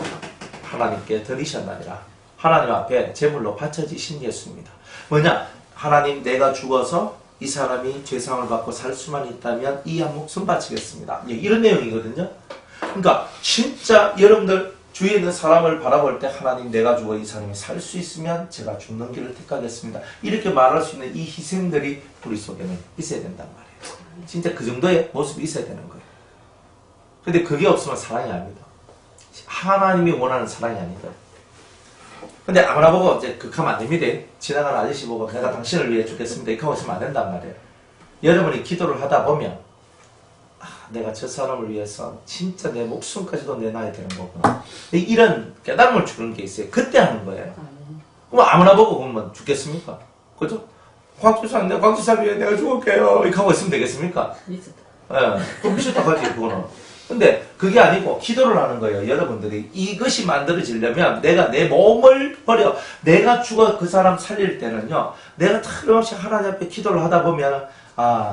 하나님께 드리셨나니라. 하나님 앞에 제물로 바쳐지신 예수입니다. 뭐냐? 하나님 내가 죽어서 이 사람이 죄상을 받고 살 수만 있다면 이 한 목숨 바치겠습니다. 이런 내용이거든요. 그러니까 진짜 여러분들 주위에 있는 사람을 바라볼 때 하나님 내가 죽어 이 사람이 살 수 있으면 제가 죽는 길을 택하겠습니다. 이렇게 말할 수 있는 이 희생들이 우리 속에는 있어야 된단 말이에요. 진짜 그 정도의 모습이 있어야 되는 거예요. 근데 그게 없으면 사랑이 아닙니다. 하나님이 원하는 사랑이 아니다. 근데 아무나 보고 이제 극하면 안 됩니다. 지나가는 아저씨 보고 내가 당신을 위해 죽겠습니다. 이렇게 하고 있으면 안 된단 말이에요. 여러분이 기도를 하다 보면 내가 저 사람을 위해서 진짜 내 목숨까지도 내놔야 되는 거구나. 이런 깨달음을 주는 게 있어요. 그때 하는 거예요. 그럼 아무나 보고 보면 죽겠습니까? 그죠? 곽주상, 내가 곽주상 위해 내가 죽을게요. 이렇게 하고 있으면 되겠습니까? 그럼 미쳤다 가지, 그거는. 근데 그게 아니고 기도를 하는 거예요. 여러분들이 이것이 만들어지려면 내가 내 몸을 버려 내가 죽어 그 사람 살릴 때는요, 내가 틀림없이 하나님 앞에 기도를 하다 보면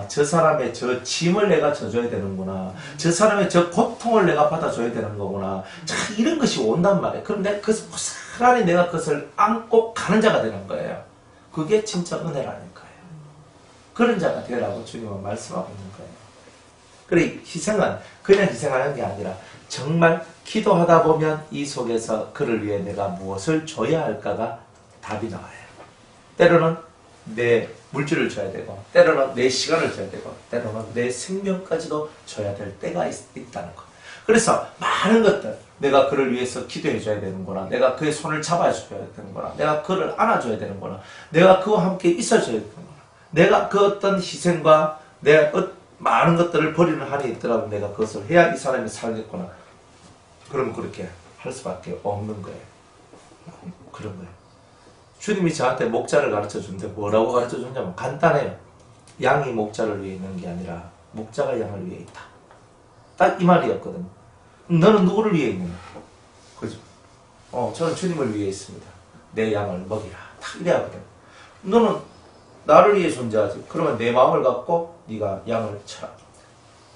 저 사람의 저 짐을 내가 져줘야 되는구나. 저 사람의 저 고통을 내가 받아줘야 되는 거구나. 자, 이런 것이 온단 말이에요. 그럼 내가 고스란히 내가 그것을 안고 가는 자가 되는 거예요. 그게 진짜 은혜라는 거예요. 그런 자가 되라고 주님은 말씀하고 있는 거예요. 그래, 희생은 그냥 희생하는 게 아니라 정말 기도하다 보면 이 속에서 그를 위해 내가 무엇을 줘야 할까가 답이 나와요. 때로는 내 물질을 줘야 되고, 때로는 내 시간을 줘야 되고, 때로는 내 생명까지도 줘야 될 때가 있다는 거. 그래서 많은 것들, 내가 그를 위해서 기도해 줘야 되는구나, 내가 그의 손을 잡아줘야 되는구나, 내가 그를 안아줘야 되는구나, 내가 그와 함께 있어줘야 되는구나, 내가 그 어떤 희생과 내가 많은 것들을 버리는 한이 있더라도 내가 그것을 해야 이 사람이 살겠구나. 그러면 그렇게 할 수밖에 없는 거예요. 그런 거예요. 주님이 저한테 목자를 가르쳐 주는데 뭐라고 가르쳐 줬냐면 간단해요. 양이 목자를 위해 있는 게 아니라 목자가 양을 위해 있다. 딱 이 말이었거든요. 너는 누구를 위해 있느냐? 그죠? 저는 주님을 위해 있습니다. 내 양을 먹이라. 딱 이래야 하거든. 너는 나를 위해 존재하지. 그러면 내 마음을 갖고 네가 양을 쳐라.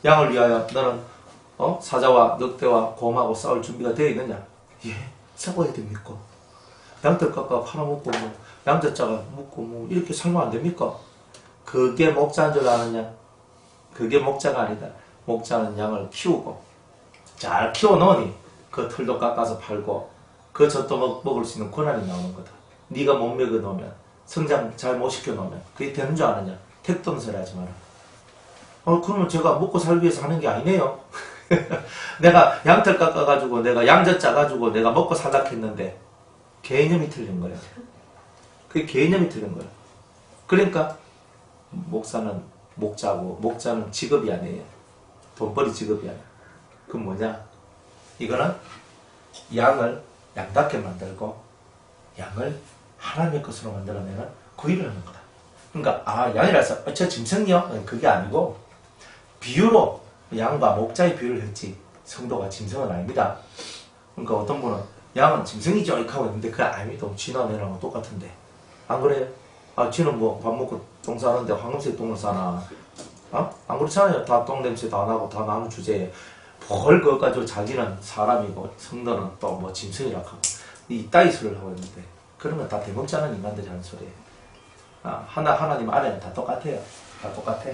양을 위하여 너는 사자와 늑대와 곰하고 싸울 준비가 되어 있느냐? 예, 싸워야 됩니까? 양털 깎아 팔아먹고 뭐 양자자가 먹고 뭐 이렇게 살면 안 됩니까? 그게 목자인 줄 아느냐? 그게 목자가 아니다. 목자는 양을 키우고 잘 키워놓으니 그 털도 깎아서 팔고 그 젖도 먹을 수 있는 권한이 나오는 거다. 네가 못 먹여놓으면 성장 잘 못 시켜놓으면 그게 되는 줄 아느냐? 택도 소리 하지 마라. 그러면 제가 먹고 살기 위해서 하는 게 아니네요. 내가 양털 깎아가지고 내가 양젖 짜가지고 내가 먹고 살라 했는데 개념이 틀린 거예요. 그게 개념이 틀린 거예요. 그러니까 목사는 목자고 목자는 직업이 아니에요. 돈벌이 직업이 아니에요. 그건 뭐냐? 이거는 양을 양답게 만들고 양을 하나님의 것으로 만들어내는 그 일을 하는 거다. 그러니까 양이라서 저 짐승이요? 그게 아니고 비유로 양과 목자의 비유를 했지 성도가 짐승은 아닙니다. 그러니까 어떤 분은 양은 짐승이죠 이렇게 하고 있는데 그게 아닙니다. 쥐나 내랑 똑같은데 안 그래요? 쥐는 뭐 밥 먹고 똥 싸는데 황금색 똥을 싸나? 안 그렇잖아요. 다 똥 냄새 다 나고 다 나는 주제에 뭘 그것 가지고 자기는 사람이고 성도는 또 뭐 짐승이라고 하고 이따위 소리를 하고 있는데 그런 건 다 대먹지 않은 인간들이 하는 소리예요. 하나님 아래는 다 똑같아요. 다 똑같아.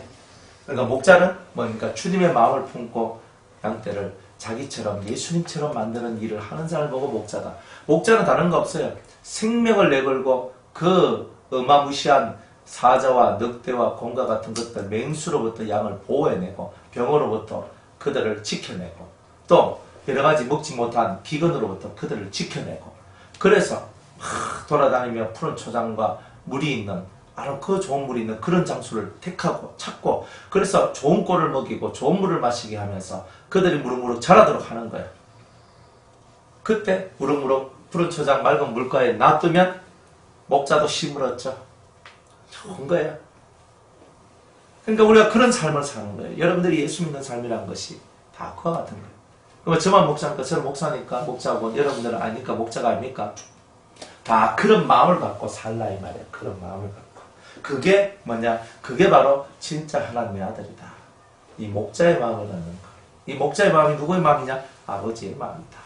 그러니까 목자는 그러니까 주님의 마음을 품고 양떼를 자기처럼 예수님처럼 만드는 일을 하는 사람을 보고 목자다. 목자는 다른 거 없어요. 생명을 내걸고 그 어마무시한 사자와 늑대와 곰과 같은 것들 맹수로부터 양을 보호해내고 병으로부터 그들을 지켜내고 또 여러가지 먹지 못한 기근으로부터 그들을 지켜내고 그래서 돌아다니며 푸른 초장과 물이 있는 그 좋은 물이 있는 그런 장소를 택하고 찾고 그래서 좋은 꼴을 먹이고 좋은 물을 마시게 하면서 그들이 무럭무럭 자라도록 하는 거예요. 그때 무럭무럭 푸른 초장 맑은 물가에 놔두면 목자도 시물었죠. 좋은 거예요. 그러니까 우리가 그런 삶을 사는 거예요. 여러분들이 예수 믿는 삶이라는 것이 다 그와 같은 거예요. 그러면 저만 목사니까 저는 목사니까 목자고 여러분들은 아니니까 목자가 아닙니까? 다 그런 마음을 갖고 살라 이 말이에요. 그런 마음을 갖고. 그게 뭐냐? 그게 바로 진짜 하나님의 아들이다. 이 목자의 마음을 갖는 거. 이 목자의 마음이 누구의 마음이냐? 아버지의 마음이다.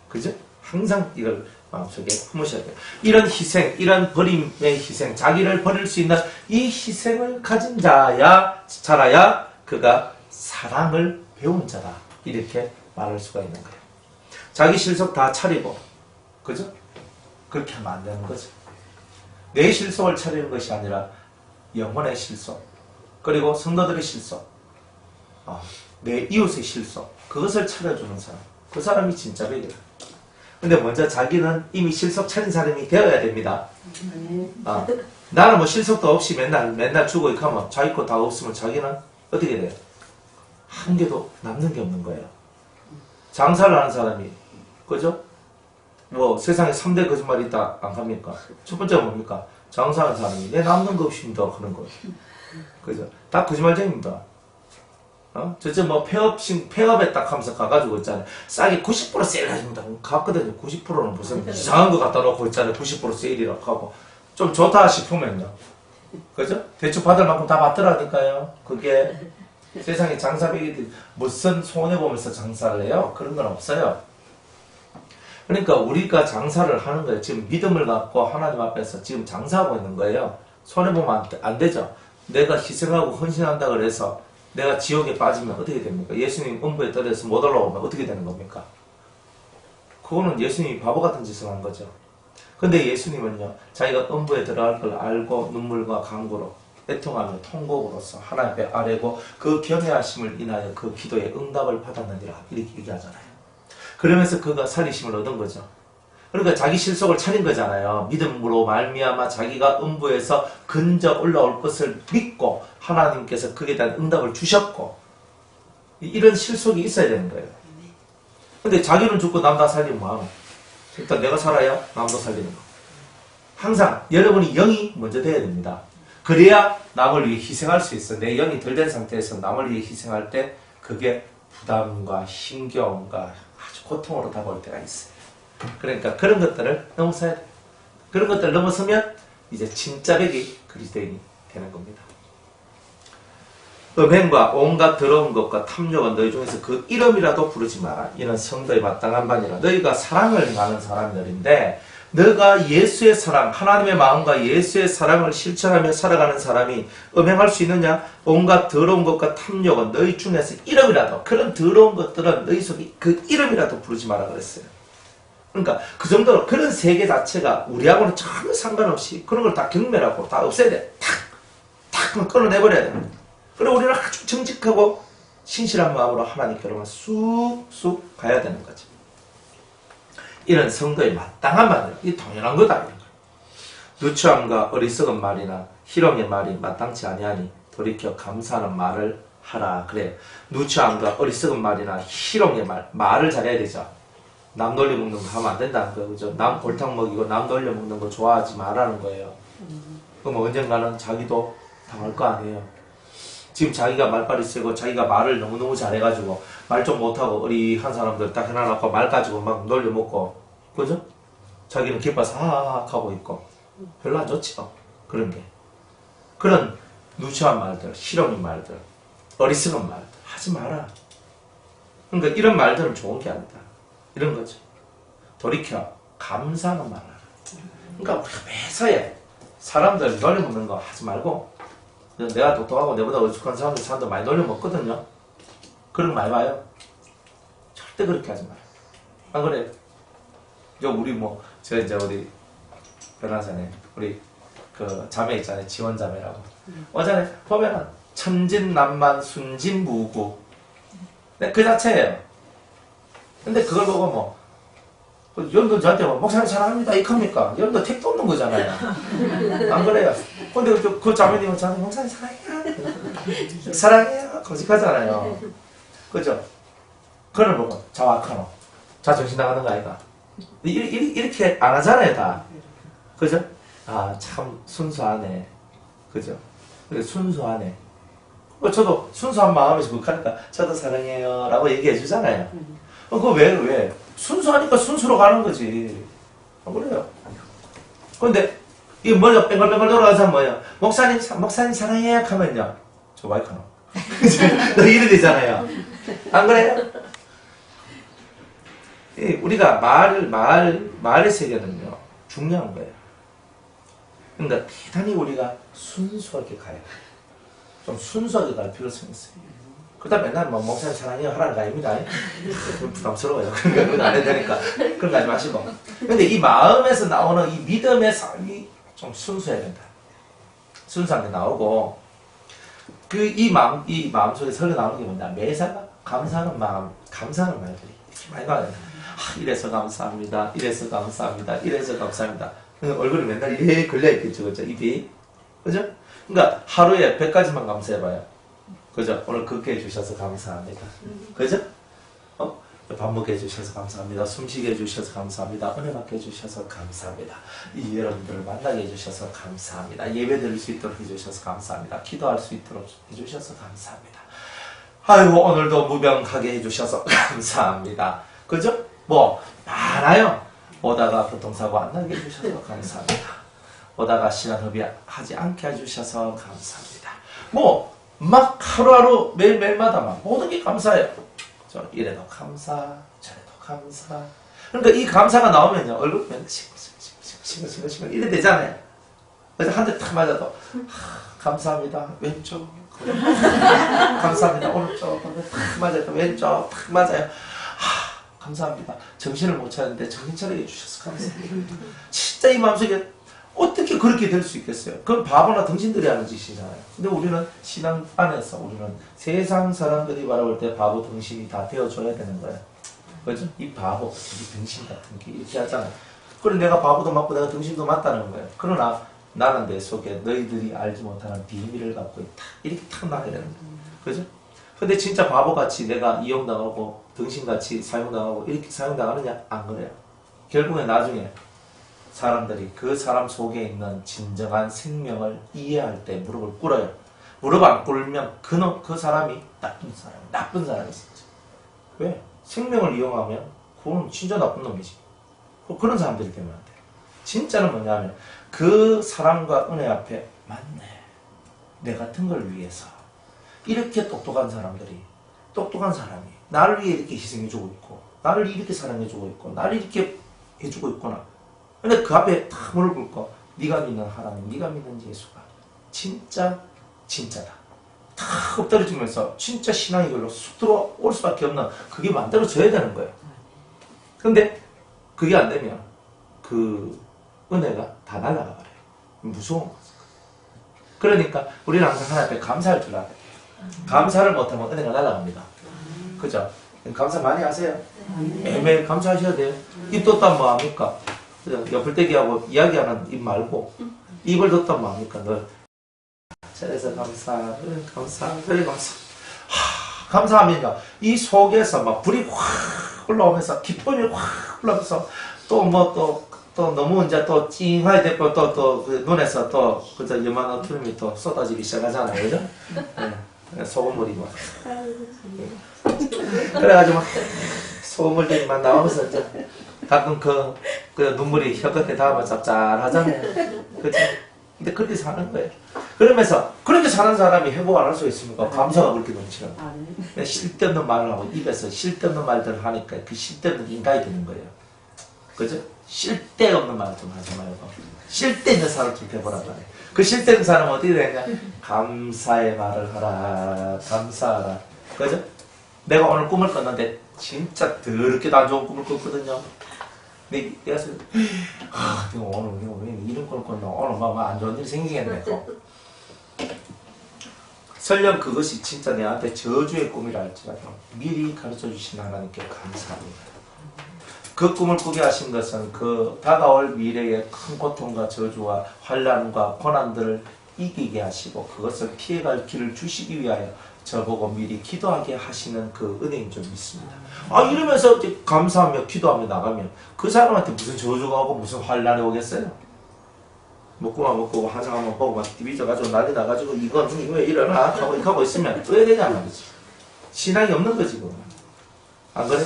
그죠? 항상 이걸 마음속에 품으셔야 돼요. 이런 희생, 이런 버림의 희생, 자기를 버릴 수 있는 이 희생을 가진 자라야 그가 사랑을 배운 자다. 이렇게 말할 수가 있는 거예요. 자기 실속 다 차리고, 그죠? 그렇게 하면 안 되는 거죠. 내 실속을 차리는 것이 아니라 영혼의 실속, 그리고 성도들의 실속, 내 이웃의 실속, 그것을 차려주는 사람, 그 사람이 진짜 백이다. 근데 먼저 자기는 이미 실속 차린 사람이 되어야 됩니다. 나는 뭐 실속도 없이 맨날 주고 이렇게 하면 자기 거 다 없으면 자기는 어떻게 돼요? 한 개도 남는 게 없는 거예요. 장사를 하는 사람이, 그죠? 뭐 세상에 3대 거짓말이 있다 안 합니까? 첫 번째가 뭡니까? 장사하는 사람이 내 남는 거 없습니다 그런 거예요. 그죠? 다 거짓말쟁입니다. 저쪽 뭐 폐업에 딱 하면서 가가지고 있잖아요. 싸게 90% 세일하십니다. 갔거든요. 90%는 무슨 이상한 거 갖다 놓고 있잖아요. 90% 세일이라고 하고. 좀 좋다 싶으면요. 그죠? 대출 받을 만큼 다 받더라니까요. 그게 세상에 장사배기들 무슨 손해보면서 장사를 해요? 그런 건 없어요. 그러니까 우리가 장사를 하는 거예요. 지금 믿음을 갖고 하나님 앞에서 지금 장사하고 있는 거예요. 손해보면 안 되죠. 내가 희생하고 헌신한다 그래서 내가 지옥에 빠지면 어떻게 됩니까? 예수님 음부에 떨어져서 못 올라오면 어떻게 되는 겁니까? 그거는 예수님이 바보 같은 짓을 한 거죠. 근데 예수님은요, 자기가 음부에 들어갈 걸 알고 눈물과 간구로 애통하며 통곡으로서 하나님 앞에 아뢰고 그 경외하심을 인하여 그 기도에 응답을 받았느니라 이렇게 얘기하잖아요. 그러면서 그가 살리심을 얻은 거죠. 그러니까 자기 실속을 차린 거잖아요. 믿음으로 말미암아 자기가 음부에서 근저 올라올 것을 믿고 하나님께서 그에 대한 응답을 주셨고 이런 실속이 있어야 되는 거예요. 근데 자기는 죽고 남 다 살리면 뭐하노? 일단 내가 살아야 남도 살리는 거. 항상 여러분이 영이 먼저 돼야 됩니다. 그래야 남을 위해 희생할 수 있어. 내 영이 덜 된 상태에서 남을 위해 희생할 때 그게 부담과 힘겨움과 아주 고통으로 다가올 때가 있어요. 그러니까 그런 것들을 넘어서야 돼요. 그런 것들을 넘어서면 이제 진짜 백이 그리스도인이 되는 겁니다. 음행과 온갖 더러운 것과 탐욕은 너희 중에서 그 이름이라도 부르지 마라. 이는 성도의 마땅한 바니라. 너희가 사랑을 행하는 사람들인데 너가 예수의 사랑, 하나님의 마음과 예수의 사랑을 실천하며 살아가는 사람이 음행할 수 있느냐? 온갖 더러운 것과 탐욕은 너희 중에서 이름이라도, 그런 더러운 것들은 너희 속에 그 이름이라도 부르지 마라 그랬어요. 그러니까 그 정도로 그런 세계 자체가 우리하고는 전혀 상관없이 그런 걸 다 경멸하고 다 없애야 돼. 탁 끊어내버려야 됩니다. 그리고 우리는 아주 정직하고 신실한 마음으로 하나님께로만 쑥쑥 가야 되는 거죠. 이런 성도의 마땅한 말이에요. 이게 당연한 거다. 이런 거예요. 누추함과 어리석은 말이나 희롱의 말이 마땅치 아니하니 돌이켜 감사하는 말을 하라. 그래요. 누추함과 어리석은 말이나 희롱의 말을 잘해야 되죠. 남 놀려 먹는 거 하면 안 된다는 거예요. 그죠? 남 골탕 먹이고 남 놀려 먹는 거 좋아하지 말라는 거예요. 그럼 언젠가는 자기도 당할 거 아니에요. 지금 자기가 말빨이 세고 자기가 말을 너무너무 잘해가지고 말 좀 못하고 어리한 사람들 딱 해놔놓고 말 가지고 막 놀려먹고, 그죠? 자기는 기뻐서 하하하 하고 있고 별로 안 좋죠. 그런 게. 그런 누추한 말들, 희롱인 말들, 어리석은 말들 하지 마라. 그러니까 이런 말들은 좋은 게 아니다. 이런 거죠. 돌이켜 감사하는 말을 하라. 그러니까 우리가 매사에 사람들 놀려먹는 거 하지 말고, 내가 똑똑하고 내보다 어숙한 사람들 많이 놀려먹거든요. 그런 거 많이 봐요. 절대 그렇게 하지 마요. 안 그래요? 우리 이제 우리 변호사네, 우리 그 자매 있잖아요. 지원자매라고. 어전에 보면은 천진난만 순진무구. 그 자체예요. 근데 그걸 보고 여러분들 저한테 목사님 사랑합니다 이겁니까? 여러분들 택도 없는 거잖아요. 안 그래요? 근데 그 자매님은 저한테 목사님 사랑해요. 사랑해요. 거짓하잖아요. 그죠? 그걸 보고 자와카노. 자 정신 나가는 거 아이가? 이렇게 안 하잖아요 다. 그죠? 아 참 순수하네. 그죠? 순수하네. 저도 순수한 마음에서 그러니까 저도 사랑해요 라고 얘기해 주잖아요. 그거 왜? 순수하니까 순수로 가는 거지. 그래요. 근데, 이 머리가 뺑글뺑글 돌아가는 사람 뭐예요? 목사님 사랑해요 하면요. 저 마이크노. 너 이래 되잖아요. 안 그래요? 우리가 말의 세계는요, 중요한 거예요. 그러니까 대단히 우리가 순수하게 가야 돼요. 좀 순수하게 갈 필요성이 있어요. 그러다 맨날 목사님 사랑해요 하라는 거 아닙니다. 좀 부담스러워요. 그러니까 안 해도 되니까 그런 거 하지 마시고. 근데 이 마음에서 나오는 이 믿음의 삶이 좀 순수해야 된다. 순수한 게 나오고, 이 마음 속에 설레 나오는 게 뭐냐? 매사가 감사하는 말들이 이렇게 많이 나와요. 이래서 감사합니다. 이래서 감사합니다. 이래서 감사합니다. 얼굴이 맨날 이래 걸려있겠죠. 그죠? 입이. 그죠? 그러니까 하루에 100가지만 감사해봐요. 그죠? 오늘 걷게 해주셔서 감사합니다. 그죠? 밥 먹게 해주셔서 감사합니다. 숨쉬게 해주셔서 감사합니다. 은혜 받게 해주셔서 감사합니다. 이 여러분들을 만나게 해주셔서 감사합니다. 예배 드릴 수 있도록 해주셔서 감사합니다. 기도할 수 있도록 해주셔서 감사합니다. 아이고 오늘도 무병하게 해주셔서 감사합니다. 그죠? 많아요. 오다가 교통사고 안 나게 해주셔서 감사합니다. 오다가 시간허비 하지 않게 해주셔서 감사합니다. 막 하루하루 매일매일마다 모든 게 감사해요. 이래도 감사, 저래도 감사. 그러니까 이 감사가 나오면요, 얼굴 맨날 싱글싱글 이래 되잖아요. 그래서 한 대 탁 맞아도 감사합니다. 왼쪽. 감사합니다. 오른쪽. 탁 맞아요. 왼쪽. 탁 맞아요. 감사합니다. 정신을 못 차리는데 정신 차리게 해주셔서 감사합니다. 진짜 이 마음속에 어떻게 그렇게 될 수 있겠어요? 그건 바보나 등신들이 하는 짓이잖아요. 근데 우리는 신앙 안에서 우리는 세상 사람들이 바라볼 때 바보 등신이 다 되어줘야 되는 거예요. 그죠? 이 바보, 이 등신 같은 게 이렇게 하잖아요. 그래 내가 바보도 맞고 내가 등신도 맞다는 거예요. 그러나 나는 내 속에 너희들이 알지 못하는 비밀을 갖고 있다. 이렇게 탁 나게 되는 거예요. 그죠? 근데 진짜 바보같이 내가 이용당하고 등신같이 사용당하고 이렇게 사용당하느냐? 안 그래요. 결국에 나중에 사람들이 그 사람 속에 있는 진정한 생명을 이해할 때 무릎을 꿇어요. 무릎 안 꿇으면 그 사람이 나쁜 사람이 진짜. 왜? 생명을 이용하면 그건 진짜 나쁜 놈이지. 그런 사람들이 되면 안 돼요. 진짜는 뭐냐면 그 사람과 은혜 앞에 맞네. 내 같은 걸 위해서 이렇게 똑똑한 사람이 나를 위해 이렇게 희생해주고 있고 나를 이렇게 사랑해주고 있고 나를 이렇게 해주고 있구나. 근데 그 앞에 다 무릎 꿇고 네가 믿는 하나님, 네가 믿는 예수가 진짜다. 다 엎드려지면서 진짜 신앙이 걸로 쑥 들어올 수밖에 없는 그게 만들어져야 되는 거예요. 근데 그게 안 되면 그 은혜가 다 날아가 버려요. 무서운 거죠. 그러니까 우리는 항상 하나님 앞에 감사할 줄 알아요. 감사를 못하면 은혜가 날아갑니다. 그죠? 감사 많이 하세요. 매일 감사하셔야 돼요. 입 뒀다면 뭐합니까? 옆을대기하고 이야기하는 입 말고 입을 뒀다면 뭐합니까? 늘 잘해서 감사, 그래 감사. 감사하면요 이 속에서 막 불이 확 올라오면서 기쁨이 확 올라오면서 또 너무 이제 또 찡하게 됐고 또 그 눈에서 또 그저 요만한 투름이 또 쏟아지기 시작하잖아요, 그죠? 네. 소금물이 막 그래가지고 막 소금물들이 막 나오면서 이제 가끔 그 눈물이 혀끝에 닿으면 짭짤하잖아요, 그죠? 근데 그렇게 사는 거예요. 그러면서 그렇게 사는 사람이 행복 안 할 수 있습니까? 감사가 그렇게 넘치는 거예요. 쓸데없는 말을 하고 입에서 쓸데없는 말들을 하니까 그 쓸데없는 인간이 되는 거예요. 그죠? 쓸데없는 말을 좀 하지 말고 쓸데있는 사람을 좀 해보란 말이에요. 그 쓸데없는 사람은 어떻게 되냐? 감사의 말을 하라. 감사하라. 그죠? 내가 오늘 꿈을 꿨는데 진짜 더럽게도 안 좋은 꿈을 꿨거든요. 근데 내가 내가 오늘 왜 이런 꿈을 꿨나? 오늘 막 안 좋은 일이 생기겠네. 설령 그것이 진짜 내한테 저주의 꿈이라 할지라도 미리 가르쳐 주신 하나님께 감사합니다. 그 꿈을 꾸게 하신 것은 그 다가올 미래의 큰 고통과 저주와 환난과 고난들을 이기게 하시고 그것을 피해갈 길을 주시기 위하여 저보고 미리 기도하게 하시는 그 은혜인 줄 믿습니다. 이러면서 이제 감사하며 기도하며 나가면 그 사람한테 무슨 저주가 오고 무슨 환난이 오겠어요? 먹고만 먹고 한상한번 보고 막 뒤비져가지고 난리 나가지고 이건 왜 이러나 하고 있으면 왜 되냐 말이지. 신앙이 없는 거지 그건. 안 그래?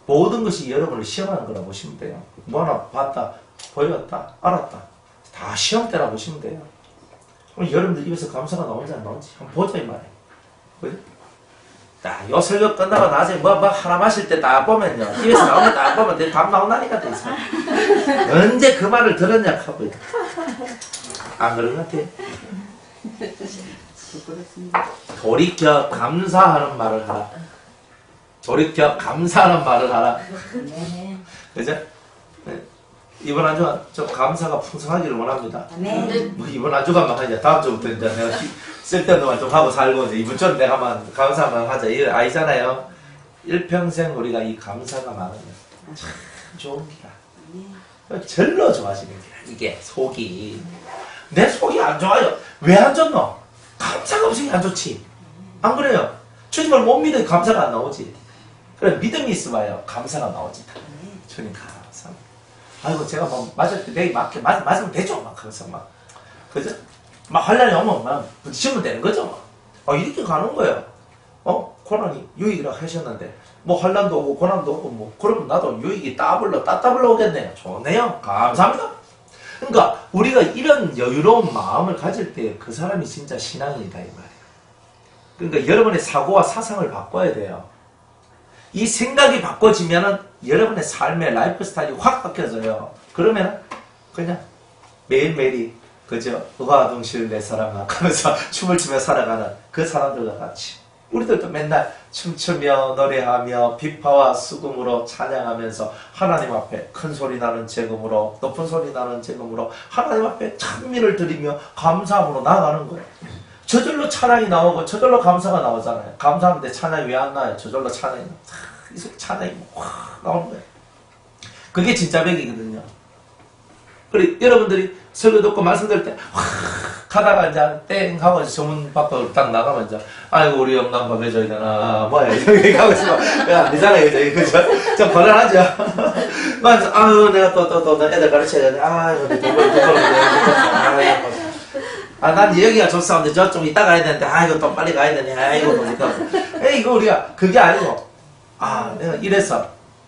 모든 것이 여러분을 시험하는 거라 보시면 돼요. 뭐 하나 봤다, 보였다, 알았다. 다 시험 때라 보시면 돼요. 그럼 여러분들 입에서 감사가 나오는지 안 나오는지 한번 보자 이 말이에요. 그죠? 요 설교 끝나고 나중에 뭐 하나 마실 때 딱 보면요. 입에서 나오는 거 딱 보면 답 나온다니까 돼 있어요. 언제 그 말을 들었냐 하고 있다. 안 그런 것 같아요? 돌이켜 감사하는 말을 하라. 돌이켜 감사하는 말을 하라. 그죠? 네. 이번 한 주간 좀 감사가 풍성하기를 원합니다. 뭐 이번 한 주간만 하자. 다음 주부터 이제 내가 쓸데없는 말 좀 하고 살고 이제 이번 주는 내가 만 감사만 하자. 이 아니잖아요. 일평생 우리가 이 감사가 많으면 참 좋은 기라. 절로 좋아지는 기라. 이게 속이 내 속이 안 좋아요. 왜 안 좋노? 감사가 없으니 안 좋지. 안 그래요? 주님을 못 믿으니 감사가 안 나오지. 그래 믿음이 있어봐요. 감사가 나오지. 주님 감사합니다. 아이고 제가 뭐 맞을 때 내일 맞으면 되죠. 막 그래서 막 그죠? 막 환란이 오면 막 부딪히면 되는 거죠. 이렇게 가는 거예요. 고난이 유익이라 하셨는데 뭐 환란도 오고 고난도 오고 뭐 그러면 나도 유익이 따블러 오겠네요. 좋네요. 감사합니다. 그러니까 우리가 이런 여유로운 마음을 가질 때 그 사람이 진짜 신앙이다 이 말이에요. 그러니까 여러분의 사고와 사상을 바꿔야 돼요. 이 생각이 바꿔지면은 여러분의 삶의 라이프 스타일이 확 바뀌어져요. 그러면 그냥 매일매일이 그저 의화동실 내 사랑아 하면서 춤을 추며 살아가는 그 사람들과 같이 우리들도 맨날 춤추며 노래하며 비파와 수금으로 찬양하면서 하나님 앞에 큰 소리 나는 재금으로 높은 소리 나는 재금으로 하나님 앞에 찬미를 드리며 감사함으로 나아가는 거예요. 저절로 찬양이 나오고 저절로 감사가 나오잖아요. 감사하는데 찬양이 왜 안 나요? 저절로 찬양이 찬양이 확 나오는 거예요. 그게 진짜 백이거든요. 그리고 여러분들이 설교 듣고 말씀 들을 때, 가다가 이제 땡 하고 소문 밖으로 딱 나가면 이제, 아이고, 우리 영감 밥 해줘야 되나, 뭐야, 이렇게 하고 있으면, 야, 안 되잖아요, 그죠? 좀 곤란하죠? 그래서, 아유, 내가 또, 애들 가르쳐야 되는데, 아유, 난 여기가 좋사는데 저쪽 이따 가야 되는데, 아이고, 또 빨리 가야 되네, 아이고, 에이, 이거 우리가, 그게 아니고, 내가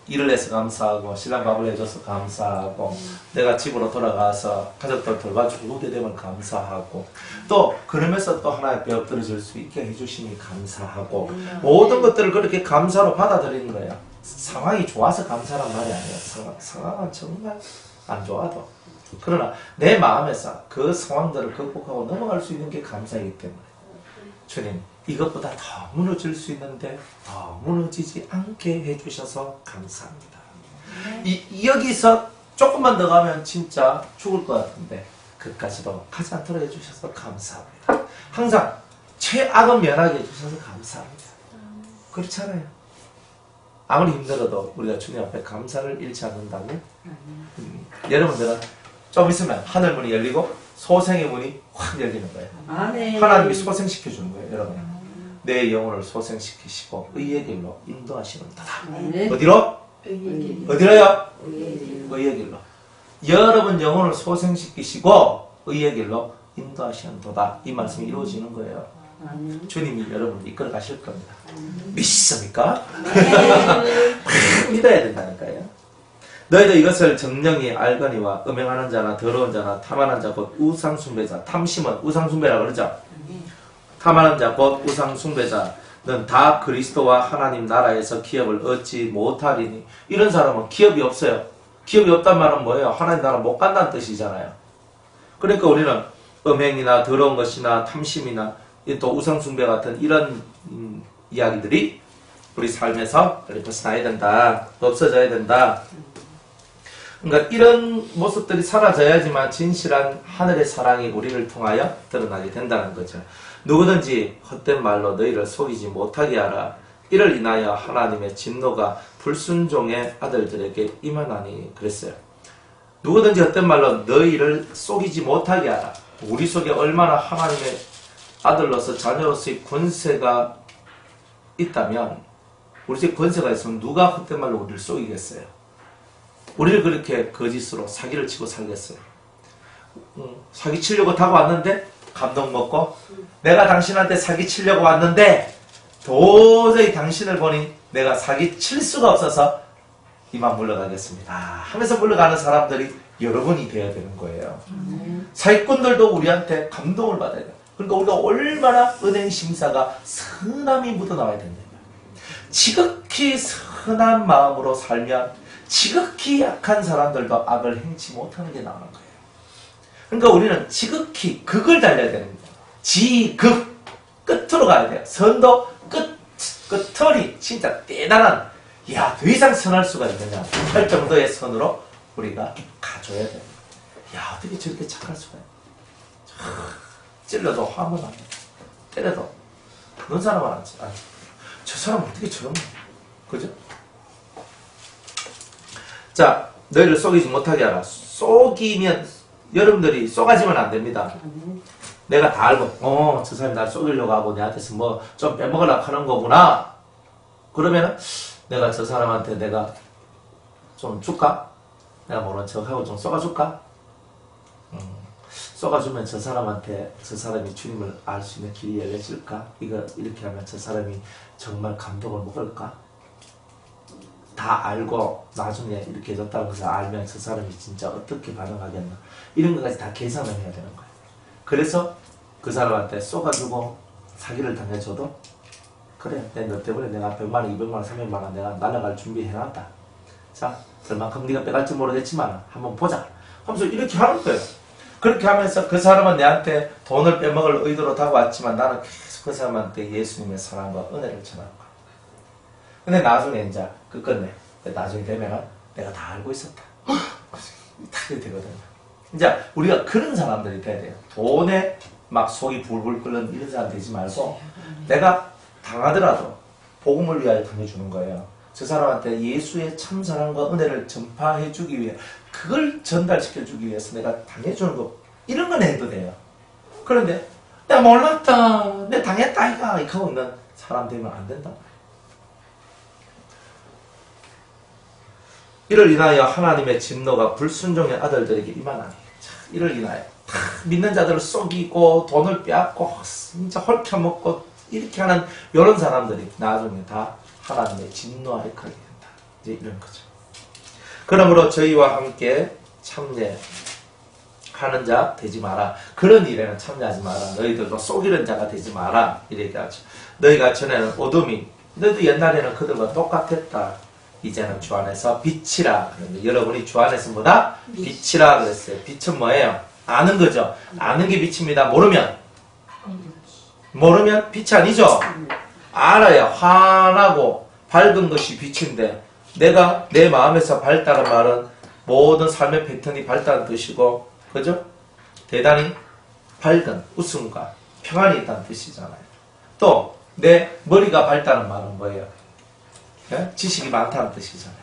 일을 해서 감사하고, 신랑 밥을 해줘서 감사하고, 내가 집으로 돌아가서 가족들 돌봐주고, 오게 되면 감사하고, 또, 그러면서 또 하나의 뼈 떨어질 수 있게 해주시니 감사하고, 모든 것들을 그렇게 감사로 받아들이는 거예요. 상황이 좋아서 감사란 말이 아니에요. 상황은 정말 안 좋아도. 그러나, 내 마음에서 그 상황들을 극복하고 넘어갈 수 있는 게 감사이기 때문에, 주님, 이것보다 더 무너질 수 있는데 더 무너지지 않게 해주셔서 감사합니다. 여기서 조금만 더 가면 진짜 죽을 것 같은데 그까지도 가지 않도록 해주셔서 감사합니다. 항상 최악은 면하게 해주셔서 감사합니다. 그렇잖아요. 아무리 힘들어도 우리가 주님 앞에 감사를 잃지 않는다면 여러분들은 좀 있으면 하늘문이 열리고 소생의 문이 확 열리는 거예요. 하나님이 소생시켜주는 거예요. 여러분, 내 영혼을 소생시키시고 의의 길로 인도하시는도다. 어디로? 어디로요? 의의 길로. 여러분 영혼을 소생시키시고 의의 길로 인도하시는도다. 이 말씀이 이루어지는 거예요. 주님이 여러분을 이끌어 가실 겁니다. 믿습니까? 믿어야 된다니까요. 너희도 이것을 정령이 알거니와 음행하는 자나 더러운 자나 탐하는 자 곧 우상숭배자, 탐심은 우상숭배라고 그러죠. 탐하는 자 곧 우상숭배자는 다 그리스도와 하나님 나라에서 기업을 얻지 못하리니. 이런 사람은 기업이 없어요. 기업이 없단 말은 뭐예요? 하나님 나라 못 간다는 뜻이잖아요. 그러니까 우리는 음행이나 더러운 것이나 탐심이나 또 우상숭배 같은 이런 이야기들이 우리 삶에서 빨리 벗어나야 된다. 없어져야 된다. 그러니까 이런 모습들이 사라져야지만 진실한 하늘의 사랑이 우리를 통하여 드러나게 된다는 거죠. 누구든지 헛된 말로 너희를 속이지 못하게 하라. 이를 인하여 하나님의 진노가 불순종의 아들들에게 임하나니 그랬어요. 누구든지 헛된 말로 너희를 속이지 못하게 하라. 우리 속에 얼마나 하나님의 아들로서 자녀로서의 권세가 있다면, 우리 속에 권세가 있으면 누가 헛된 말로 우리를 속이겠어요? 우리를 그렇게 거짓으로 사기를 치고 살겠어요? 사기 치려고 타고 왔는데 감동 먹고, 내가 당신한테 사기 치려고 왔는데 도저히 당신을 보니 내가 사기 칠 수가 없어서 이만 물러가겠습니다 하면서 물러가는 사람들이 여러분이 되어야 되는 거예요. 사기꾼들도 우리한테 감동을 받아야 돼요. 그러니까 우리가 얼마나 은행 심사가 선함이 묻어나와야 된다. 지극히 선한 마음으로 살면 지극히 약한 사람들도 악을 행치 못하는 게 나오는 거예요. 그러니까 우리는 지극히 극을 달려야 되는 거예요. 지극, 끝으로 가야 돼요. 선도 끝털이 진짜 대단한, 야, 더 이상 선할 수가 있느냐 할 정도의 선으로 우리가 가줘야 돼요. 야, 어떻게 저렇게 착할 수가 있냐. 찔러도 화만 안 해. 때려도 그런 사람은 안 쳐. 저 사람 어떻게 저런, 그죠? 자, 너희를 속이지 못하게 하라. 속이면, 여러분들이 속아지면 안 됩니다. 내가 다 알고, 저 사람이 날 속이려고 하고 내한테서 뭐 좀 빼먹으려고 하는 거구나. 그러면은 내가 저 사람한테 내가 좀 줄까? 내가 모른 척하고 좀 쏘아줄까? 쏘아주면 저 사람한테 저 사람이 주님을 알 수 있는 길이 열려질까? 이렇게 하면 저 사람이 정말 감동을 먹을까? 다 알고 나중에 이렇게 해줬다는 것을 알면 저 사람이 진짜 어떻게 반응하겠나, 이런 것까지 다 계산을 해야 되는 거예요. 그래서 그 사람한테 쏘가지고 사기를 당해줘도, 그래, 너 때문에 내가 100만원, 200만원, 300만원 내가 날아갈 준비해놨다. 자, 얼만큼 네가 빼갈지 모르겠지만 한번 보자 하면서 이렇게 하는 거예요. 그렇게 하면서 그 사람은 내한테 돈을 빼먹을 의도로 다가왔지만 나는 계속 그 사람한테 예수님의 사랑과 은혜를 전하는 거예요. 근데 나중에 이제 끝끝내, 나중에 되면은 내가 다 알고 있었다. 다 되거든요. 이제 우리가 그런 사람들이 돼야 돼요. 돈에 막 속이 불불 끓는 이런 사람 되지 말고, 내가 당하더라도 복음을 위하여 당해주는 거예요. 저 사람한테 예수의 참사랑과 은혜를 전파해주기 위해 그걸 전달시켜주기 위해서 내가 당해주는 거 이런 건 해도 돼요. 그런데 내가 몰랐다, 내가 당했다 이가 이거 없는 사람 되면 안 된다. 이를 인하여 하나님의 진노가 불순종의 아들들에게 임하나니, 이를 인하여 믿는 자들을 속이고 돈을 빼앗고 진짜 헐켜먹고 이렇게 하는 이런 사람들이 나중에 다 하나님의 진노 아래 가게 된다. 이제 이런 거죠. 그러므로 저희와 함께 참여하는 자 되지 마라. 그런 일에는 참여하지 마라. 너희들도 속이는 자가 되지 마라. 이렇게 하죠. 너희가 전에는 어둠이, 너희도 옛날에는 그들과 똑같았다. 이제는 주 안에서 빛이라. 여러분이 주 안에서 뭐다? 빛이라 그랬어요. 빛은 뭐예요? 아는 거죠. 아는 게 빛입니다. 모르면 빛이 아니죠. 알아야 환하고 밝은 것이 빛인데, 내가 내 마음에서 밝다는 말은 모든 삶의 패턴이 밝다는 뜻이고, 그죠? 대단히 밝은 웃음과 평안이 있다는 뜻이잖아요. 또 내 머리가 밝다는 말은 뭐예요? 예? 지식이 많다는 뜻이잖아요.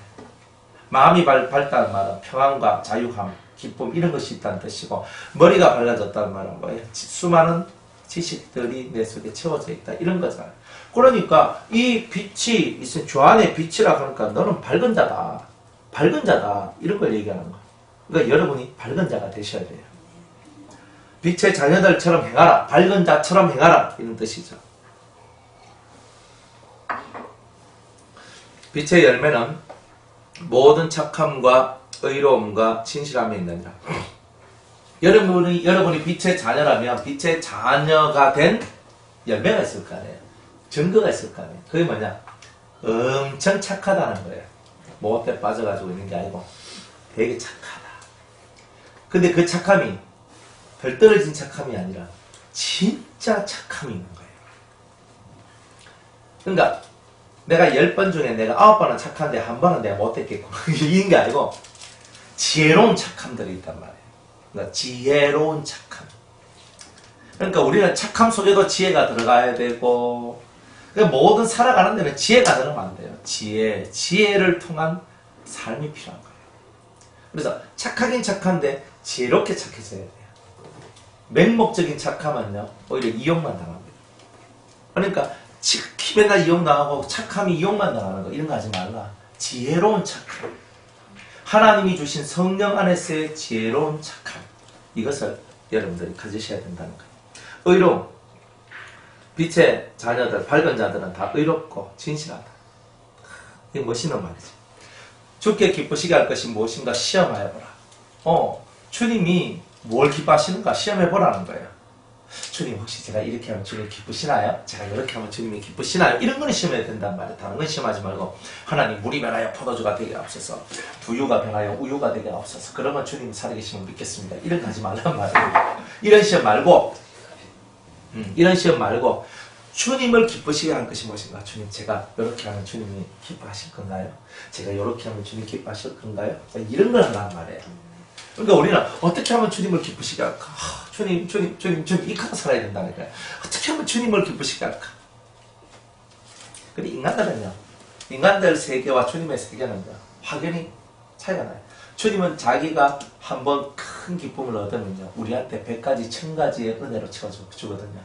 마음이 밝다는 말은 평안과 자유함, 기쁨 이런 것이 있다는 뜻이고, 머리가 밝아졌다는 말은 뭐예요? 수많은 지식들이 내 속에 채워져 있다 이런 거잖아요. 그러니까 이 빛이 있어, 주 안에 빛이라 그러니까 너는 밝은 자다, 밝은 자다 이런 걸 얘기하는 거예요. 그러니까 여러분이 밝은 자가 되셔야 돼요. 빛의 자녀들처럼 행하라, 밝은 자처럼 행하라 이런 뜻이죠. 빛의 열매는 모든 착함과 의로움과 진실함이 있느니라. 여러분이 빛의 자녀라면 빛의 자녀가 된 열매가 있을 거 아니에요. 증거가 있을 거 아니에요. 그게 뭐냐? 엄청 착하다는 거예요. 못돼 빠져가지고 있는 게 아니고 되게 착하다. 근데 그 착함이 덜 떨어진 착함이 아니라 진짜 착함이 있는 거예요. 그러니까 내가 10번 중에 내가 9번은 착한데 한 번은 내가 못됐겠고 이런 게 아니고 지혜로운 착함들이 있단 말이에요. 그러니까 지혜로운 착함. 그러니까 우리는 착함 속에도 지혜가 들어가야 되고, 그러니까 모든 살아가는 데는 지혜가 들어가면 안 돼요. 지혜를 통한 삶이 필요한 거예요. 그래서 착하긴 착한데 지혜롭게 착해져야 돼요. 맹목적인 착함은요 오히려 이용만 당합니다. 그러니까 지극히 맨날 이용당하고 착함이 이용만 당하는 거 이런 거 하지 말라. 지혜로운 착함, 하나님이 주신 성령 안에서의 지혜로운 착함, 이것을 여러분들이 가지셔야 된다는 거예요. 의로움, 빛의 자녀들, 밝은 자들은 다 의롭고 진실하다. 이게 멋있는 말이죠. 주께 기쁘시게 할 것이 무엇인가 시험하여보라. 주님이 뭘 기뻐하시는가 시험해보라는 거예요. 주님 혹시 제가 이렇게 하면 주님 기쁘시나요? 제가 이렇게 하면 주님이 기쁘시나요? 이런 거는 시험해야 된단 말이에요. 다른 건 시험하지 말고, 하나님 물이 변하여 포도주가 되게 없어서, 두유가 변하여 우유가 되게 없어서, 그러면 주님이 살아계시면 믿겠습니다. 이런 거 하지 말란 말이에요. 이런 시험 말고, 주님을 기쁘시게 하는 것이 무엇인가? 주님, 제가 이렇게 하면 주님이 기뻐하실 건가요? 제가 이렇게 하면 주님이 기뻐하실 건가요? 이런 걸 하란 말이에요. 그러니까 우리는 어떻게 하면 주님을 기쁘시게 할까? 주님 이렇게 살아야 된다니까요. 어떻게 하면 주님을 기쁘시게 할까? 근데 인간들 세계와 주님의 세계는 확연히 차이가 나요. 주님은 자기가 한번 큰 기쁨을 얻으면요, 우리한테 100가지, 1000가지의 은혜로 채워주거든요.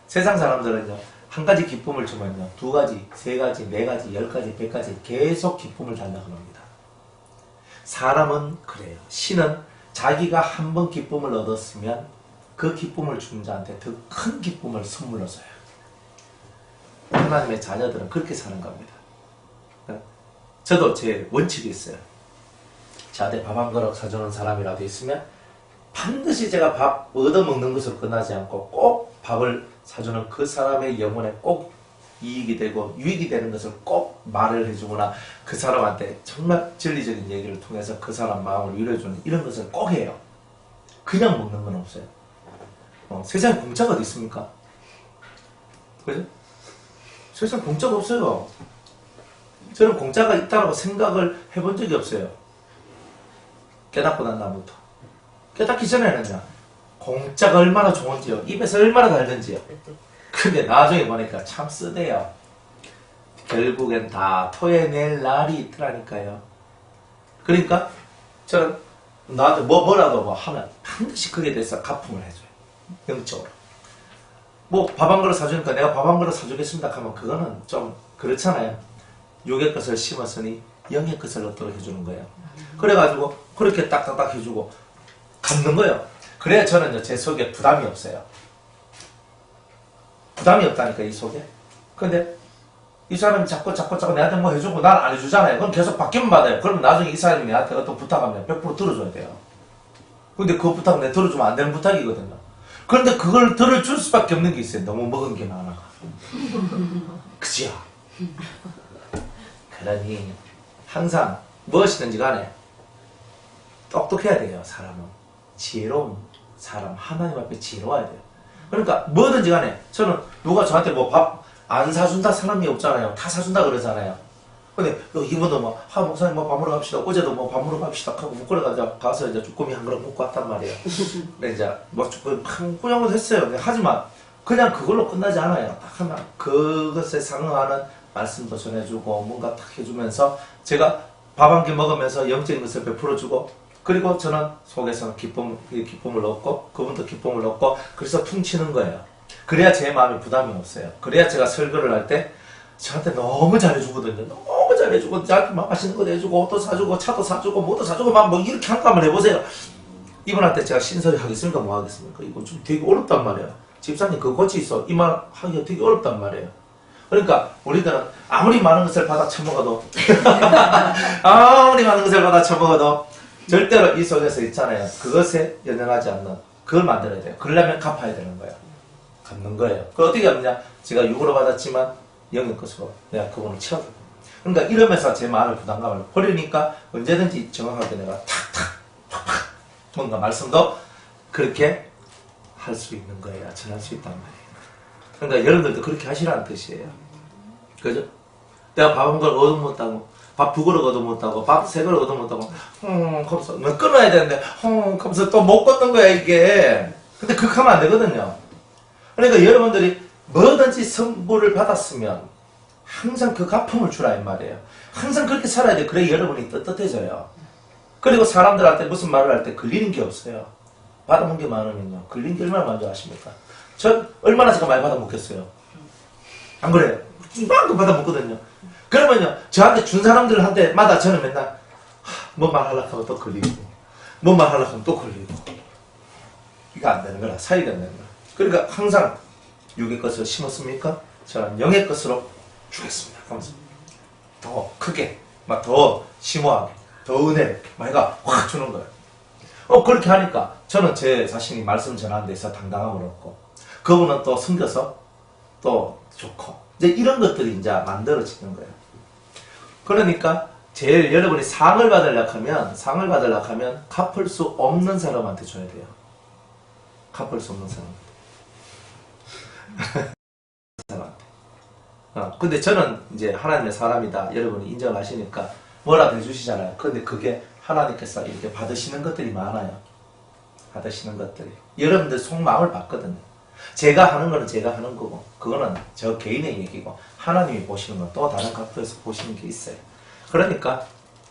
세상 사람들은요, 한 가지 기쁨을 주면요, 2가지, 3가지, 4가지, 10가지, 100가지 계속 기쁨을 달라고 합니다. 사람은 그래요. 신은 자기가 한 번 기쁨을 얻었으면 그 기쁨을 주는 자한테 더 큰 기쁨을 선물로 줘요. 하나님의 자녀들은 그렇게 사는 겁니다. 저도 제 원칙이 있어요. 저한테 밥 한 그릇 사주는 사람이라도 있으면 반드시 제가 밥 얻어먹는 것으로 끝나지 않고 꼭 밥을 사주는 그 사람의 영혼에 꼭 이익이 되고 유익이 되는 것을 꼭 말을 해주거나, 그 사람한테 정말 진리적인 얘기를 통해서 그 사람 마음을 위로해주는 이런 것을 꼭 해요. 그냥 먹는 건 없어요. 세상에 공짜가 어디 있습니까? 그죠? 세상에 공짜가 없어요. 저는 공짜가 있다고 생각을 해본 적이 없어요. 깨닫고 난 다음부터. 깨닫기 전에는요, 공짜가 얼마나 좋은지요, 입에서 얼마나 달던지요. 근데 나중에 보니까 참 쓰대요. 결국엔 다 토해낼 날이 있더라니까요. 그러니까 저는 나한테 뭐라도 뭐 하면 반드시 그에 대해서 가품을 해줘요. 영적으로. 뭐 밥 한 그릇 사주니까 내가 밥 한 그릇 사주겠습니다 하면 그거는 좀 그렇잖아요. 육의 것을 심었으니 영의 것을 얻도록 해주는 거예요. 그래가지고 그렇게 딱딱딱 해주고 갚는 거예요. 그래야 저는 제 속에 부담이 없어요. 부담이 없다니까 이 속에. 근데 이 사람이 자꾸 내한테 뭐 해주고 난 안 해주잖아요. 그럼 계속 바뀌면 받아요. 그러면 나중에 이 사람이 내한테 어떤 부탁하면 100% 들어줘야 돼요. 근데 그 부탁은 내가 들어주면 안 되는 부탁이거든요. 그런데 그걸 들어줄 수밖에 없는 게 있어요. 너무 먹은 게 많아. 그치요? 그러니 항상 무엇이든지 간에 똑똑해야 돼요. 사람은. 지혜로운 사람, 하나님 앞에 지혜로워야 돼요. 그러니까 뭐든지 간에 저는 누가 저한테 뭐 밥 안 사준다 사람이 없잖아요. 다 사준다 그러잖아요. 근데 이분도 뭐 목사님 뭐 밥 먹으러 갑시다. 어제도 뭐 밥 먹으러 갑시다 하고 뭐 그래가지고 가서 이제 쭈꾸미 한 그릇 먹고 왔단 말이에요. 근데 이제 뭐 쭈꾸미 팡꾸냥도 했어요. 하지만 그냥 그걸로 끝나지 않아요. 딱 하나 그것에 상응하는 말씀도 전해주고 뭔가 딱 해주면서 제가 밥 한 개 먹으면서 영적인 것을 베풀어주고 그리고 저는 속에서는 기쁨을 얻고 그분도 기쁨을 얻고 그래서 퉁치는 거예요. 그래야 제 마음에 부담이 없어요. 그래야 제가 설교를 할 때 저한테 너무 잘해주거든요. 너무 잘해주고 저한테 막 맛있는 거 내주고 옷도 사주고 차도 사주고 뭐도 사주고 막 뭐 이렇게 한 거 한번 해보세요. 이분한테 제가 신설이 하겠습니까? 뭐 하겠습니까? 이거 좀 되게 어렵단 말이에요. 집사님 그거 고치 있어. 이 말 하기가 되게 어렵단 말이에요. 그러니까 우리들은 아무리 많은 것을 받아 처먹어도 아무리 많은 것을 받아 처먹어도 절대로 이 속에서 있잖아요. 그것에 연연하지 않는 그걸 만들어야 돼요. 그러려면 갚아야 되는 거예요. 갚는 거예요. 그걸 어떻게 하느냐? 제가 육으로 받았지만 영의 것으로 내가 그분을 채워줘. 그러니까 이러면서 제 마음의 부담감을 버리니까 언제든지 정확하게 내가 탁탁 뭔가 말씀도 그렇게 할 수 있는 거예요. 전할 수 있단 말이에요. 그러니까 여러분들도 그렇게 하시라는 뜻이에요. 그죠? 내가 밥 한 그릇 얻어먹었다고 밥 두 그릇 얻어먹었다고 밥 세 그릇 얻어먹었다고 하면서 너 끊어야 되는데 하면서 또 못 끊는 거야 이게. 근데 그렇게 하면 안 되거든요. 그러니까 여러분들이 뭐든지 선물을 받았으면 항상 그 갚음을 주라 이 말이에요. 항상 그렇게 살아야 돼. 그래 여러분이 떳떳해져요. 그리고 사람들한테 무슨 말을 할 때 걸리는 게 없어요. 받아먹은 게 많으면요. 걸린 게 얼마나 많은 줄 아십니까? 전 얼마나 제가 많이 받아먹겠어요. 안 그래요? 만큼 받아먹거든요. 그러면요. 저한테 준 사람들한테마다 저는 맨날 뭔 말하려고 하면 또 걸리고 뭔 말하려고 하면 또 걸리고 이거 안 되는 거라. 사이가 안 되는 거라. 그러니까 항상 육의 것을 심었습니까? 저는 영의 것으로 주겠습니다. 하면서 더 크게, 막 더 심오하게, 더 은혜를 내가 확 주는 거예요. 그렇게 하니까 저는 제 자신이 말씀 전하는 데서 당당함을 얻고 그분은 또 숨겨서 또 좋고 이제 이런 것들이 이제 만들어지는 거예요. 그러니까 제일 여러분이 상을 받으려고 하면 갚을 수 없는 사람한테 줘야 돼요. 갚을 수 없는 사람한테. 근데 저는 이제 하나님의 사람이다. 여러분이 인정하시니까 뭐라도 해주시잖아요. 근데 그게 하나님께서 이렇게 받으시는 것들이 많아요. 받으시는 것들이. 여러분들 속마음을 봤거든요. 제가 하는 거는 제가 하는 거고, 그거는 저 개인의 얘기고, 하나님이 보시는 건 또 다른 각도에서 보시는 게 있어요. 그러니까,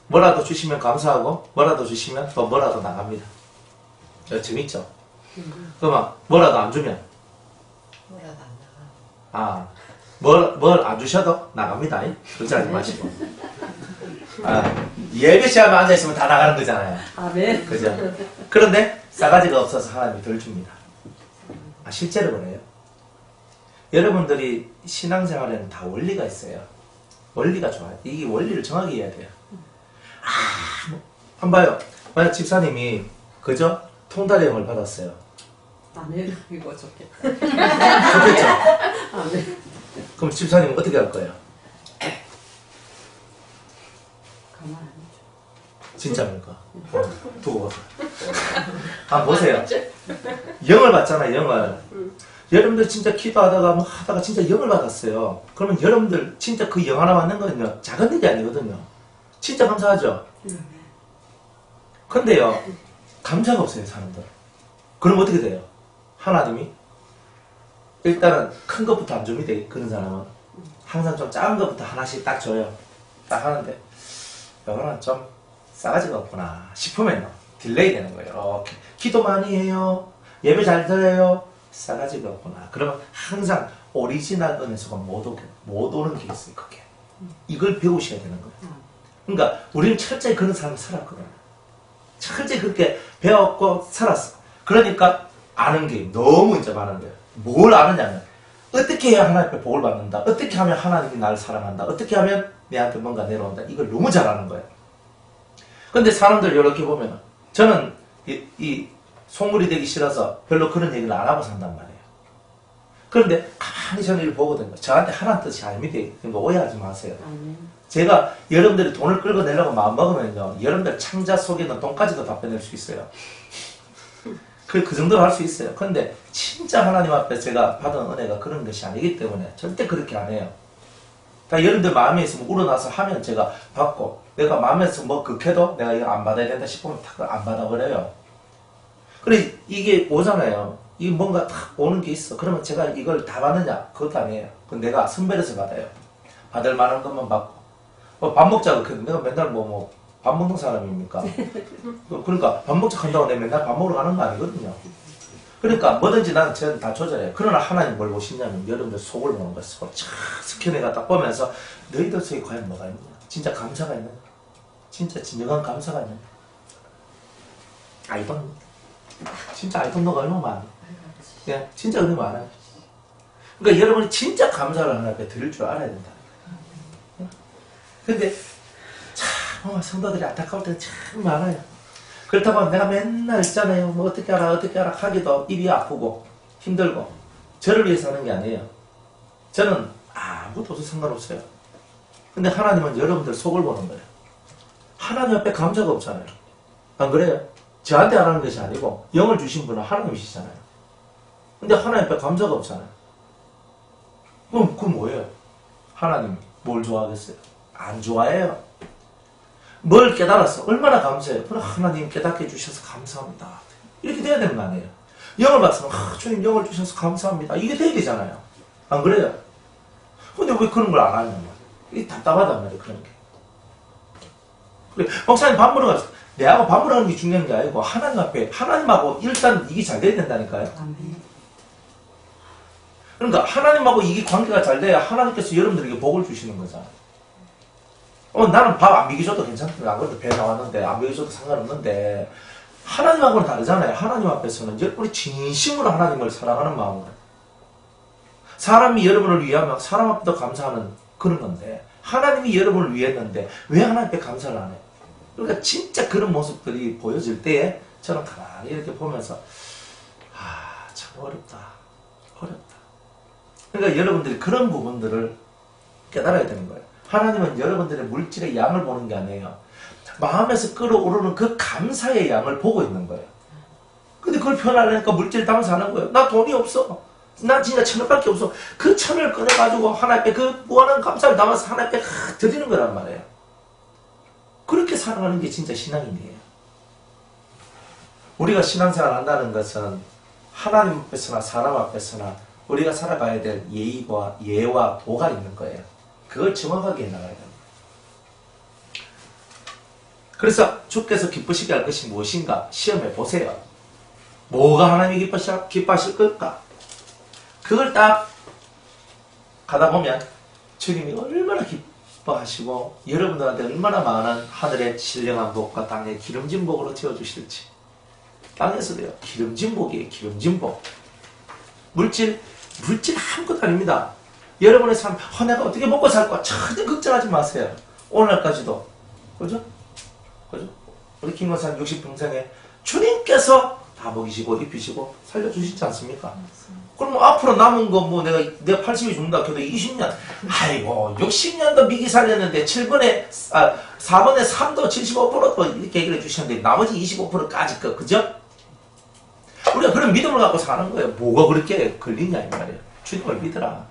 뭐라도 주시면 감사하고, 뭐라도 주시면 또 뭐라도 나갑니다. 재밌죠? 그러면, 뭐라도 안 주면? 뭐라도 안 나가. 뭘 안 주셔도 나갑니다. 그렇지 하지 마시고. 예배 시간에 앉아있으면 다 나가는 거잖아요. 네. 그죠? 그런데 싸가지가 없어서 하나님이 덜 줍니다. 실제로 그래요. 여러분들이 신앙생활에는 다 원리가 있어요. 원리가 좋아요. 이게 원리를 정확히 해야 돼요. 한번 봐요. 만약 집사님이 그저 통달형을 받았어요. 네. 이거 좋겠다. 좋겠죠? 네. 그럼 집사님은 어떻게 할 거예요? 가만 안 줘. 진짜입니까? 두고 보세요. 한번 보세요. 영을 받잖아요, 영을. 여러분들 진짜 기도하다가 뭐 하다가 진짜 영을 받았어요. 그러면 여러분들 진짜 그 영 하나 받는 거는요, 작은 일이 아니거든요. 진짜 감사하죠? 근데요, 감사가 없어요, 사람들. 그럼 어떻게 돼요? 하나님이 일단은 큰 것부터 안 줍니다, 그런 사람은. 항상 좀 작은 것부터 하나씩 딱 줘요. 딱 하는데 이거는 좀 싸가지가 없구나 싶으면요 딜레이 되는 거예요. 이렇게 기도 많이 해요. 예배 잘 드려요. 싸가지가 없구나. 그러면 항상 오리지널 은혜수가 못 오는 게 있어요. 그게 이걸 배우셔야 되는 거예요. 그러니까 우리는 철저히 그런 삶을 살았거든요. 철저히 그렇게 배웠고 살았어. 그러니까 아는 게 너무 이제 많은 거예요. 뭘 아느냐면 어떻게 해야 하나님께 복을 받는다. 어떻게 하면 하나님이 나를 사랑한다. 어떻게 하면 내한테 뭔가 내려온다. 이걸 너무 잘 아는 거예요. 근데 사람들 이렇게 보면 저는 이 속물이 되기 싫어서 별로 그런 얘기를 안 하고 산단 말이에요. 그런데 가만히 저는 이걸 보거든요. 저한테 하나님 뜻이 아닙니다. 그러니까 오해하지 마세요. 제가 여러분들이 돈을 끌고 내려고 마음먹으면요. 여러분들 창자 속에 있는 돈까지도 다 빼낼 수 있어요. 그 정도로 할 수 있어요. 그런데 진짜 하나님 앞에 제가 받은 은혜가 그런 것이 아니기 때문에 절대 그렇게 안 해요. 다 여러분들 마음에 있으면 우러나서 하면 제가 받고 내가 마음에서 뭐 극해도 내가 이거 안 받아야 된다 싶으면 다 안 받아버려요. 그래 이게 오잖아요. 이게 뭔가 딱 오는 게 있어. 그러면 제가 이걸 다 받느냐? 그것도 아니에요. 그건 내가 선별해서 받아요. 받을 만한 것만 받고. 밥 먹자고 그래도 내가 맨날 밥 먹는 사람입니까? 그러니까 밥 먹자 한다고 내가 맨날 밥 먹으러 가는 거 아니거든요. 그러니까 뭐든지 나는 저는 다 조절해요. 그러나 하나님 뭘 보시냐면 여러분들 속을 보는 거예요. 속을 쫙 스캔해가 딱 보면서 너희들 속에 과연 뭐가 있느냐? 진짜 감사가 있느냐? 진짜 진정한 감사가 있느냐? I don't know. 진짜 I don't know가 얼마나 많아. 예, 진짜 얼마나 많아요. 그러니까 여러분이 진짜 감사를 하나님께 드릴 줄 알아야 된다. 근데 참 성도들이 안타까울 때는 참 많아요. 그렇다고 내가 맨날 있잖아요. 뭐 어떻게 알아 하기도 입이 아프고 힘들고 저를 위해서 하는 게 아니에요. 저는 아무것도 없어 상관없어요. 근데 하나님은 여러분들 속을 보는 거예요. 하나님 앞에 감사가 없잖아요. 안 그래요? 저한테 안 하는 것이 아니고 영을 주신 분은 하나님이시잖아요. 근데 하나님 앞에 감사가 없잖아요. 그럼 그건 뭐예요? 하나님 뭘 좋아하겠어요? 안 좋아해요. 뭘 깨달았어? 얼마나 감사해요. 그럼 하나님 깨닫게 해주셔서 감사합니다. 이렇게 돼야 되는 거 아니에요. 영을 받으면 주님 영을 주셔서 감사합니다. 이게 돼야 되잖아요. 안 그래요? 근데 왜 그런 걸 안 하냐고. 이게 답답하단 말이에요. 그런 게. 그래, 목사님 밥 먹으러 갔어. 내하고 밥 먹으러 가는 게 중요한 게 아니고 하나님 앞에 하나님하고 일단 이게 잘 돼야 된다니까요. 그러니까 하나님하고 이게 관계가 잘 돼야 하나님께서 여러분들에게 복을 주시는 거잖아요. 나는 밥 안 먹여줘도 괜찮다. 안 그래도 배 나왔는데 안 먹여줘도 상관없는데 하나님하고는 다르잖아요. 하나님 앞에서는 여러분이 진심으로 하나님을 사랑하는 마음으로 사람이 여러분을 위하면 사람 앞에도 감사하는 그런 건데 하나님이 여러분을 위했는데 왜 하나님 앞에 감사를 안 해요? 그러니까 진짜 그런 모습들이 보여질 때에 저는 가만히 이렇게 보면서 참 어렵다. 그러니까 여러분들이 그런 부분들을 깨달아야 되는 거예요. 하나님은 여러분들의 물질의 양을 보는 게 아니에요. 마음에서 끌어오르는 그 감사의 양을 보고 있는 거예요. 근데 그걸 표현하려니까 물질 담아서 하는 거예요. 나 돈이 없어. 나 진짜 1,000원밖에 없어. 그 1,000원을 꺼내가지고 하나님께 그 무한한 감사를 담아서 하나님께 드리는 거란 말이에요. 그렇게 살아가는 게 진짜 신앙인이에요. 우리가 신앙생활을 한다는 것은 하나님 앞에서나 사람 앞에서나 우리가 살아가야 될 예와 도가 있는 거예요. 그걸 정확하게 해나가야 됩니다. 그래서 주께서 기쁘시게 할 것이 무엇인가 시험해 보세요. 뭐가 하나님이 기뻐하실 걸까? 그걸 딱 가다 보면 주님이 얼마나 기뻐하시고 여러분들한테 얼마나 많은 하늘의 신령한 복과 땅의 기름진 복으로 채워주실지. 땅에서도요. 기름진 복이에요. 기름진 복. 물질 아무것도 아닙니다. 여러분의 삶, 내가 어떻게 먹고 살까? 전혀 걱정하지 마세요. 오늘까지도. 그죠? 우리 김건사님 60평생에 주님께서 다 먹이시고 입히시고 살려주시지 않습니까? 그럼 앞으로 남은 거 내가 80이 죽는다 해도 20년, 아이고 60년도 미기 살렸는데 4분의 3도 75%도 이렇게 얘기를 해주셨는데 나머지 25%까지 그죠? 우리가 그런 믿음을 갖고 사는 거예요. 뭐가 그렇게 걸리냐 이 말이에요. 주님을 믿어라.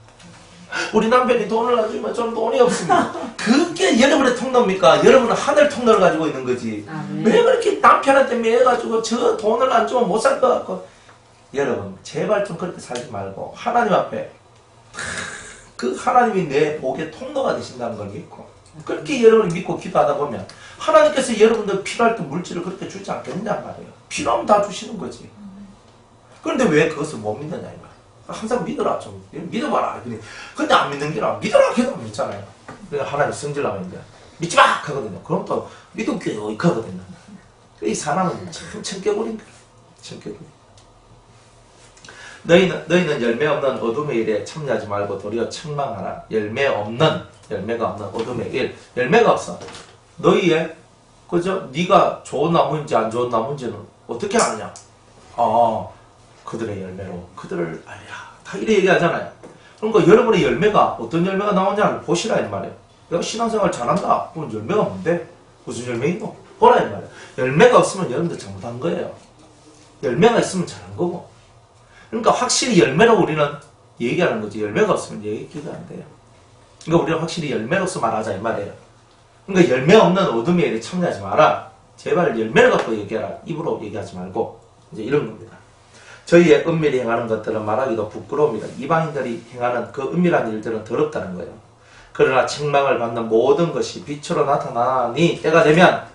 우리 남편이 돈을 안 주면 좀 돈이 없습니다. 그게 여러분의 통로입니까? 여러분은 하늘 통로를 가지고 있는 거지. 왜 그렇게 남편한테 매해가지고 저 돈을 안 주면 못 살 것 같고. 여러분 제발 좀 그렇게 살지 말고 하나님 앞에 그 하나님이 내 복의 통로가 되신다는 걸 믿고 그렇게 여러분이 믿고 기도하다 보면 하나님께서 여러분들 필요할 때 물질을 그렇게 주지 않겠느냐 말이에요. 필요하면 다 주시는 거지. 그런데 왜 그것을 못 믿느냐 이 말이에요. 항상 믿어라 좀 믿어봐라. 근데 안 믿는 게라 믿어라 해도 안 믿잖아요. 그러니까 하나님 성질나면 이제 믿지 마 하거든요. 그럼 또 믿음 교육 하거든요. 이 사람은 참 청개구리인 거야. 청개구리. 너희는 열매 없는 어둠의 일에 참여하지 말고 도리어 책망하라. 열매가 없는 어둠의 일. 열매가 없어. 너희의 그죠? 네가 좋은 나무인지 안 좋은 나무인지는 어떻게 아느냐? 그들의 열매로 그들을 알리라. 다 이래 얘기하잖아요. 그러니까 여러분의 열매가 어떤 열매가 나오냐를 보시라 이 말이에요. 내가 신앙생활 잘한다. 그럼 열매가 뭔데? 무슨 열매 있노? 보라 이 말이에요. 열매가 없으면 여러분들 잘못한 거예요. 열매가 있으면 잘한 거고. 그러니까 확실히 열매로 우리는 얘기하는 거지. 열매가 없으면 얘기가 안 돼요. 그러니까 우리는 확실히 열매로서 말하자 이 말이에요. 그러니까 열매 없는 어둠의 일에 참여하지 마라. 제발 열매를 갖고 얘기하라. 입으로 얘기하지 말고 이제 이런 겁니다. 저희의 은밀히 행하는 것들은 말하기도 부끄러웁니다. 이방인들이 행하는 그 은밀한 일들은 더럽다는 거예요. 그러나 책망을 받는 모든 것이 빛으로 나타나니 때가 되면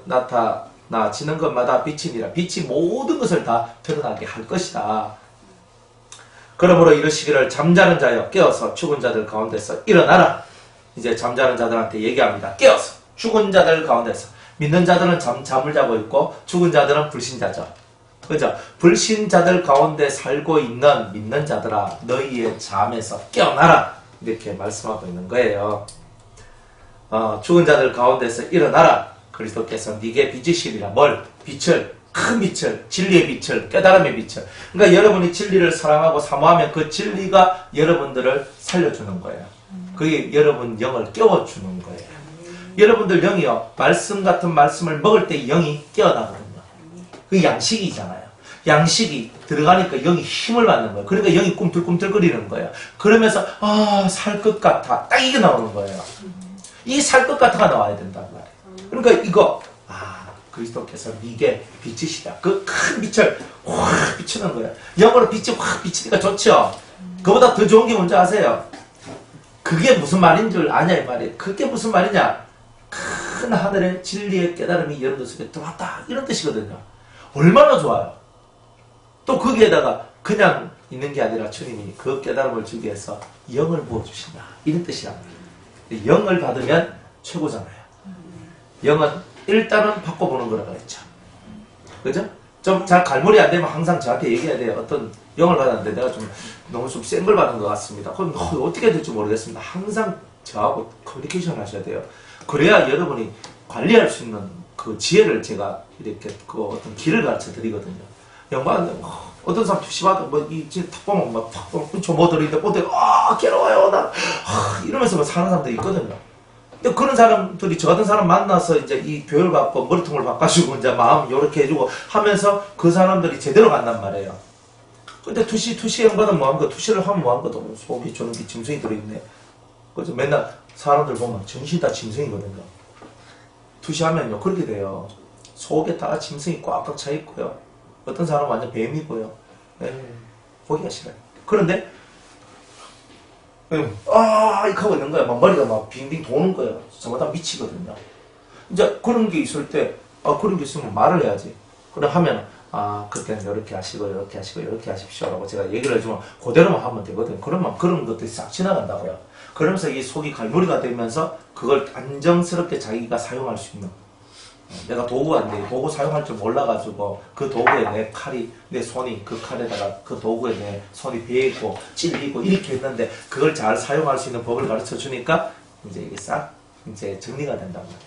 나타나지는 것마다 빛이니라. 빛이 모든 것을 다 드러나게 할 것이다. 그러므로 이르시기를 잠자는 자여 깨어서 죽은 자들 가운데서 일어나라. 이제 잠자는 자들한테 얘기합니다. 깨어서 죽은 자들 가운데서. 믿는 자들은 잠을 자고 있고 죽은 자들은 불신자죠. 그죠? 불신자들 가운데 살고 있는 믿는 자들아 너희의 잠에서 깨어나라. 이렇게 말씀하고 있는 거예요. 죽은 자들 가운데서 일어나라. 그리스도께서 네게 빚으시리라. 뭘? 빛을, 큰 빛을, 진리의 빛을, 깨달음의 빛을. 그러니까 여러분이 진리를 사랑하고 사모하면 그 진리가 여러분들을 살려주는 거예요. 그게 여러분 영을 깨워주는 거예요. 여러분들 영이요, 말씀 같은 말씀을 먹을 때 영이 깨어나거든요. 그게 양식이잖아요. 양식이 들어가니까 영이 힘을 받는 거예요. 그러니까 영이 꿈틀꿈틀거리는 거예요. 그러면서 살 것 같아. 딱 이게 나오는 거예요. 이 살 것 같아가 나와야 된단 말이에요. 그러니까 이거 그리스도께서 네게 빛이시다. 그 큰 빛을 확 비추는 거예요. 영어로 빛이 확 비치니까 좋죠. 그보다 더 좋은 게 뭔지 아세요? 그게 무슨 말인 줄 아냐 이 말이에요. 그게 무슨 말이냐? 큰 하늘의 진리의 깨달음이 여러분들 속에 들어왔다. 이런 뜻이거든요. 얼마나 좋아요. 또 거기에다가 그냥 있는 게 아니라 주님이 그 깨달음을 주기 위해서 영을 부어주신다. 이런 뜻이란 말이에요. 영을 받으면 최고잖아요. 영은 일단은 바꿔보는 거라고 했죠. 그죠? 좀 잘 갈무리 안 되면 항상 저한테 얘기해야 돼요. 어떤 영을 받았는데 내가 좀 너무 좀 센 걸 받은 것 같습니다. 그럼 어떻게 될지 모르겠습니다. 항상 저하고 커뮤니케이션 하셔야 돼요. 그래야 여러분이 관리할 수 있는 그 지혜를 제가 이렇게 그 어떤 길을 가르쳐 드리거든요. 영받는데 어떤 사람 투시받아 탁 보면 막탁 조모들인데 모델 괴로워요 나 이러면서 사는 사람들이 있거든요. 근데 그런 사람들이 저 같은 사람 만나서 이제 이 교회를 갖고 머리통을 바꿔주고 이제 마음 요렇게 해주고 하면서 그 사람들이 제대로 간단 말이에요. 근데 투시 영받은 뭐한 거, 투시를 하면 뭐한 거도 속이 저는 게 짐승이 들어있네. 그죠? 맨날 사람들 보면 정신 다 짐승이거든요. 투시하면요 그렇게 돼요. 속에 다 짐승이 꽉꽉 차 있고요. 어떤 사람은 완전 뱀이고요. 보기가 싫어요. 그런데 이렇게 하고 있는 거야. 막 머리가 막 빙빙 도는 거예요. 저마다 미치거든요. 이제 그런 게 있을 때, 그런 게 있으면 말을 해야지. 그래 하면, 그때는 이렇게 하시고, 이렇게 하시고, 이렇게 하십시오라고 제가 얘기를 해주면, 그대로만 하면 되거든요. 그러면 그런 것들이 싹 지나간다고요. 그러면서 이 속이 갈무리가 되면서, 그걸 안정스럽게 자기가 사용할 수 있는. 내가 도구가 안 돼. 도구 사용할 줄 몰라가지고 그 도구에 내 칼이, 내 손이 그 칼에다가 그 도구에 내 손이 베이고 찔리고 이렇게 했는데 그걸 잘 사용할 수 있는 법을 가르쳐 주니까 이제 이게 싹 이제 정리가 된단 말이에요.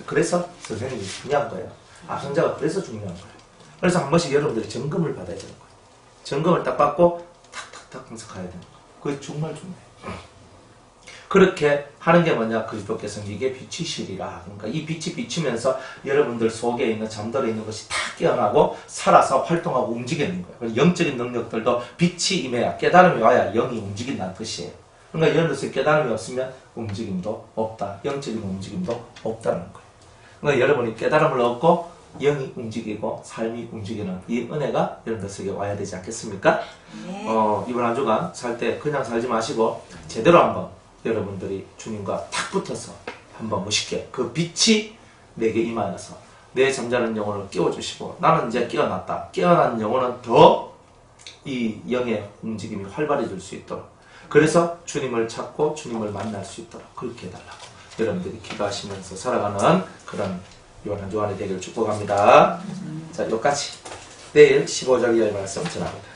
그래서 선생님이 중요한 거예요. 성자가 그래서 중요한 거예요. 그래서 한 번씩 여러분들이 점검을 받아야 되는 거예요. 점검을 딱 받고 탁탁탁 하면서 가야 되는 거예요. 그게 정말 중요해요. 그렇게 하는 게 뭐냐? 그리스도께서는 이게 빛이시리라. 그러니까 이 빛이 비추면서 여러분들 속에 있는 잠들어 있는 것이 다 깨어나고 살아서 활동하고 움직이는 거예요. 영적인 능력들도 빛이 임해야, 깨달음이 와야 영이 움직인다는 뜻이에요. 그러니까 여러분들 깨달음이 없으면 움직임도 없다. 영적인 움직임도 없다는 거예요. 그러니까 여러분이 깨달음을 얻고 영이 움직이고 삶이 움직이는 이 은혜가 여러분들에게 와야 되지 않겠습니까? 네. 이번 한 주간 살 때 그냥 살지 마시고 제대로 한번 여러분들이 주님과 탁 붙어서 한번 멋있게 그 빛이 내게 임하여서 내 잠자는 영혼을 깨워주시고 나는 이제 깨어났다. 깨어난 영혼은 더 이 영의 움직임이 활발해질 수 있도록 그래서 주님을 찾고 주님을 만날 수 있도록 그렇게 해달라고 여러분들이 기도하시면서 살아가는 그런 요한 한 주간이 되기를 축복합니다. 자, 여기까지 내일 15절 이하의 말씀 전합니다.